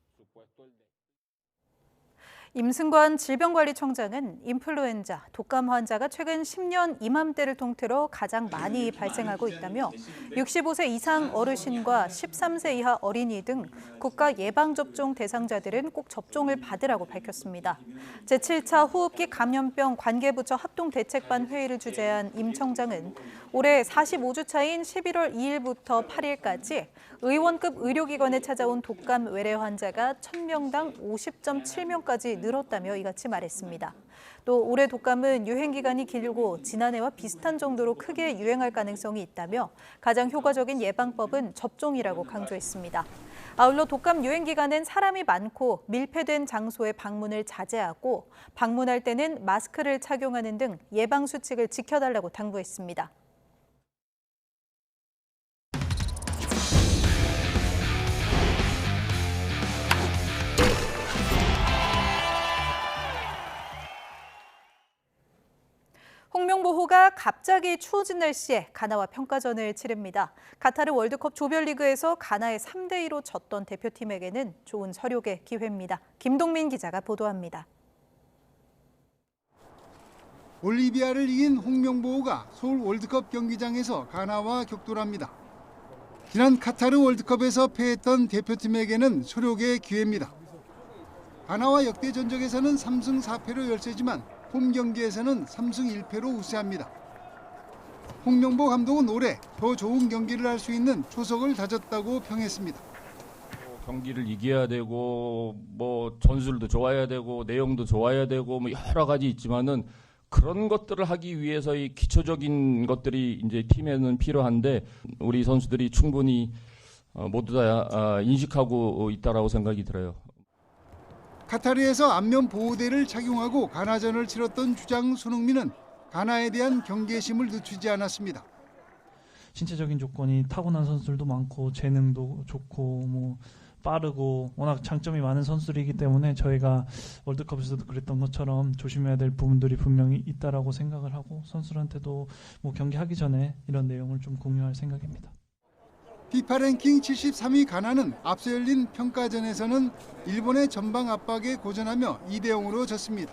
임승관 질병관리청장은 인플루엔자, 독감 환자가 최근 10년 이맘때를 통틀어 가장 많이 발생하고 있다며 65세 이상 어르신과 13세 이하 어린이 등 국가 예방접종 대상자들은 꼭 접종을 받으라고 밝혔습니다. 제7차 호흡기 감염병 관계부처 합동대책반 회의를 주재한 임 청장은 올해 45주 차인 11월 2일부터 8일까지 의원급 의료기관에 찾아온 독감 외래 환자가 1000명당 50.7명까지 늘었다며 이같이 말했습니다. 또 올해 독감은 유행기간이 길고 지난해와 비슷한 정도로 크게 유행할 가능성이 있다며 가장 효과적인 예방법은 접종이라고 강조했습니다. 아울러 독감 유행기간엔 사람이 많고 밀폐된 장소에 방문을 자제하고 방문할 때는 마스크를 착용하는 등 예방수칙을 지켜달라고 당부했습니다. 홍명보호가 갑자기 추워진 날씨에 가나와 평가전을 치릅니다. 카타르 월드컵 조별리그에서 가나에 3대2로 졌던 대표팀에게는 좋은 서력의 기회입니다. 김동민 기자가 보도합니다. 볼리비아를 이긴 홍명보호가 서울 월드컵 경기장에서 가나와 격돌합니다. 지난 카타르 월드컵에서 패했던 대표팀에게는 소력의 기회입니다. 가나와 역대 전적에서는 3승 4패로 열세지만 홈 경기에서는 3승 1패로 우세합니다. 홍명보 감독은 올해 더 좋은 경기를 할 수 있는 초석을 다졌다고 평했습니다. 경기를 이겨야 되고 전술도 좋아야 되고 내용도 좋아야 되고 여러 가지 있지만은 그런 것들을 하기 위해서 이 기초적인 것들이 이제 팀에는 필요한데 우리 선수들이 충분히 모두 다 인식하고 있다라고 생각이 들어요. 카타르에서 안면 보호대를 착용하고 가나전을 치렀던 주장 손흥민은 가나에 대한 경계심을 늦추지 않았습니다. 신체적인 조건이 타고난 선수들도 많고 재능도 좋고 빠르고 워낙 장점이 많은 선수들이기 때문에 저희가 월드컵에서도 그랬던 것처럼 조심해야 될 부분들이 분명히 있다라고 생각을 하고 선수들한테도 경기하기 전에 이런 내용을 좀 공유할 생각입니다. 피파 랭킹 73위 가나는 앞서 열린 평가전에서는 일본의 전방 압박에 고전하며 2대0으로 졌습니다.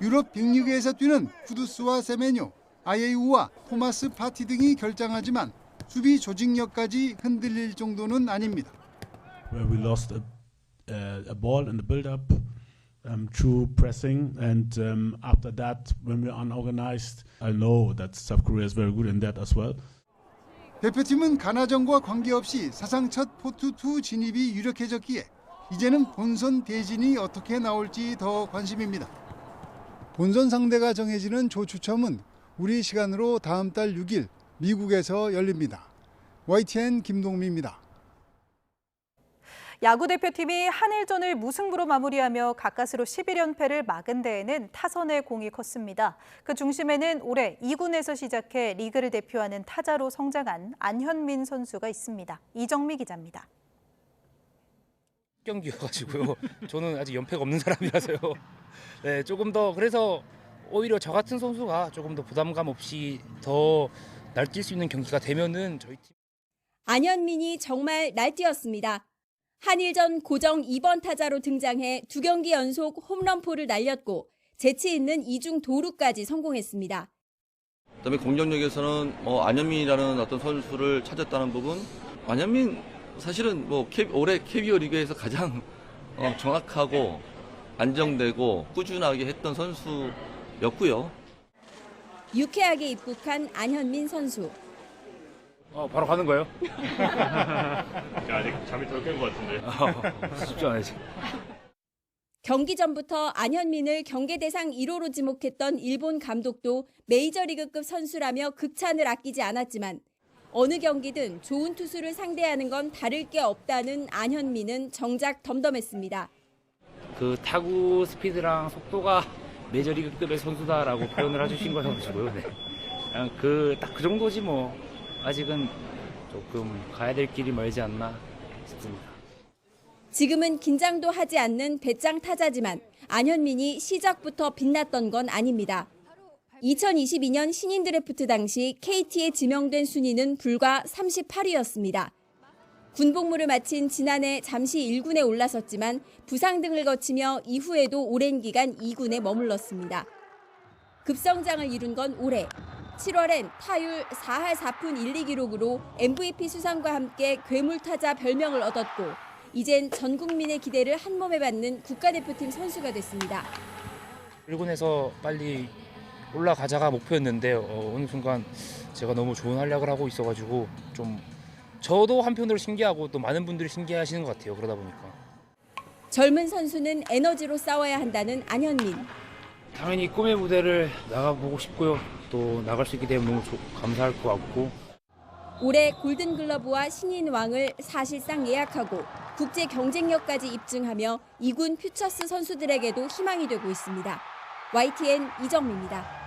유럽 빅리그에서 뛰는 쿠두스와 세메뇨, 아예우와 토마스 파티 등이 결장하지만 수비 조직력까지 흔들릴 정도는 아닙니다. Where we lost a ball in the build-up through pressing, and after that, when we're unorganized, I know that South Korea is very good in that as well. 대표팀은 가나전과 관계없이 사상 첫 포트2 진입이 유력해졌기에 이제는 본선 대진이 어떻게 나올지 더 관심입니다. 본선 상대가 정해지는 조추첨은 우리 시간으로 다음 달 6일 미국에서 열립니다. YTN 김동미입니다. 야구 대표팀이 한일전을 무승부로 마무리하며 가까스로 11연패를 막은 데에는 타선의 공이 컸습니다. 그 중심에는 올해 2군에서 시작해 리그를 대표하는 타자로 성장한 안현민 선수가 있습니다. 이정미 기자입니다. 경기여가지고요. 저는 아직 연패가 없는 사람이라서요. 네, 조금 더 그래서 오히려 저 같은 선수가 조금 더 부담감 없이 더 날뛸 수 있는 경기가 되면은 저희 팀. 안현민이 정말 날뛰었습니다. 한일전 고정 2번 타자로 등장해 2경기 연속 홈런포를 날렸고 재치 있는 이중 도루까지 성공했습니다. 그다음에 공격력에서는 안현민이라는 어떤 선수를 찾았다는 부분. 안현민 사실은 올해 KBO 리그에서 가장 정확하고 안정되고 꾸준하게 했던 선수였고요. 유쾌하게 입국한 안현민 선수. 바로 가는 거예요? 아직 잠이 덜 깬 것 같은데. 쉽지 않아요 지금. 경기 전부터 안현민을 경계대상 1호로 지목했던 일본 감독도 메이저리그급 선수라며 극찬을 아끼지 않았지만 어느 경기든 좋은 투수를 상대하는 건 다를 게 없다는 안현민은 정작 덤덤했습니다. 그 타구 스피드랑 속도가 메이저리그급의 선수다라고 표현을 해주신 거여가지고요. 네. 그냥 딱 그 정도지 뭐. 아직은 조금 가야 될 길이 멀지 않나 싶습니다. 지금은 긴장도 하지 않는 배짱 타자지만 안현민이 시작부터 빛났던 건 아닙니다. 2022년 신인 드래프트 당시 KT에 지명된 순위는 불과 38위였습니다. 군복무를 마친 지난해 잠시 1군에 올라섰지만 부상 등을 거치며 이후에도 오랜 기간 2군에 머물렀습니다. 급성장을 이룬 건 올해. 7월엔 타율 4할 4푼 1리 기록으로 MVP 수상과 함께 괴물타자 별명을 얻었고 이젠 전 국민의 기대를 한몸에 받는 국가대표팀 선수가 됐습니다. 1군에서 빨리 올라가자가 목표였는데 어느 순간 제가 너무 좋은 활약을 하고 있어가지고 좀 저도 한편으로 신기하고 또 많은 분들이 신기해하시는 것 같아요. 그러다 보니까. 젊은 선수는 에너지로 싸워야 한다는 안현민. 당연히 꿈의 무대를 나가보고 싶고요. 또 나갈 수 있게 되면 너무 감사할 것 같고. 올해 골든글러브와 신인왕을 사실상 예약하고 국제 경쟁력까지 입증하며 2군 퓨처스 선수들에게도 희망이 되고 있습니다. YTN 이정미입니다.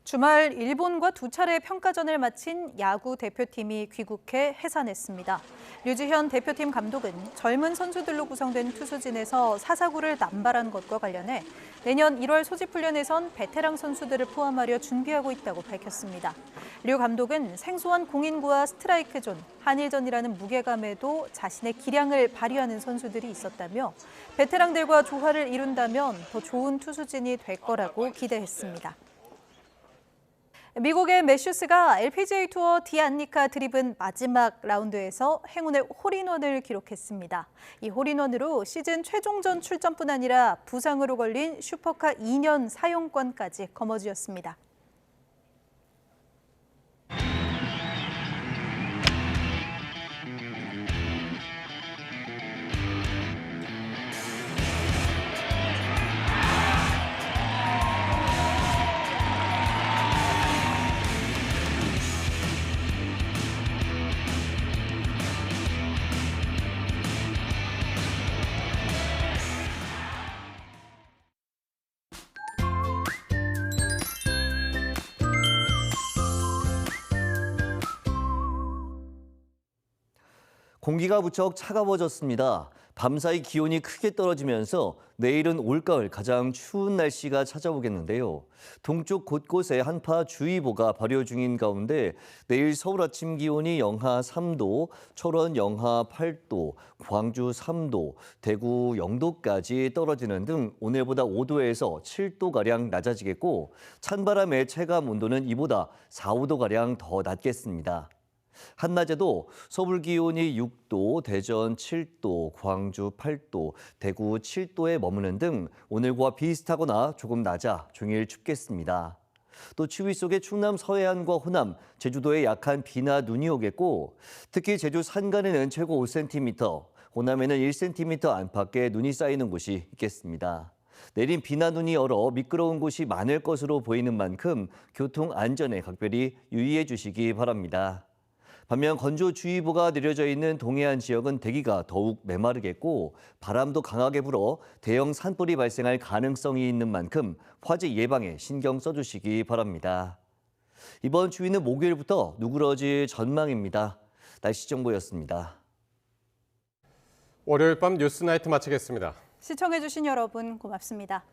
주말 일본과 2차례 평가전을 마친 야구 대표팀이 귀국해 해산했습니다. 류지현 대표팀 감독은 젊은 선수들로 구성된 투수진에서 사사구를 남발한 것과 관련해 내년 1월 소집훈련에선 베테랑 선수들을 포함하려 준비하고 있다고 밝혔습니다. 류 감독은 생소한 공인구와 스트라이크 존, 한일전이라는 무게감에도 자신의 기량을 발휘하는 선수들이 있었다며 베테랑들과 조화를 이룬다면 더 좋은 투수진이 될 거라고 기대했습니다. 미국의 매슈스가 LPGA 투어 디안니카 드리븐 마지막 라운드에서 행운의 홀인원을 기록했습니다. 이 홀인원으로 시즌 최종전 출전뿐 아니라 부상으로 걸린 슈퍼카 2년 사용권까지 거머쥐었습니다. 공기가 무척 차가워졌습니다. 밤사이 기온이 크게 떨어지면서 내일은 올가을 가장 추운 날씨가 찾아오겠는데요. 동쪽 곳곳에 한파주의보가 발효 중인 가운데 내일 서울 아침 기온이 영하 3도, 철원 영하 8도, 광주 3도, 대구 0도까지 떨어지는 등 오늘보다 5도에서 7도가량 낮아지겠고 찬바람의 체감 온도는 이보다 4, 5도가량 더 낮겠습니다. 한낮에도 서울 기온이 6도, 대전 7도, 광주 8도, 대구 7도에 머무는 등 오늘과 비슷하거나 조금 낮아 종일 춥겠습니다. 또 추위 속에 충남 서해안과 호남, 제주도에 약한 비나 눈이 오겠고 특히 제주 산간에는 최고 5cm, 호남에는 1cm 안팎의 눈이 쌓이는 곳이 있겠습니다. 내린 비나 눈이 얼어 미끄러운 곳이 많을 것으로 보이는 만큼 교통 안전에 각별히 유의해 주시기 바랍니다. 반면 건조주의보가 내려져 있는 동해안 지역은 대기가 더욱 메마르겠고 바람도 강하게 불어 대형 산불이 발생할 가능성이 있는 만큼 화재 예방에 신경 써주시기 바랍니다. 이번 추위는 목요일부터 누그러질 전망입니다. 날씨 정보였습니다. 월요일 밤 뉴스나이트 마치겠습니다. 시청해주신 여러분 고맙습니다.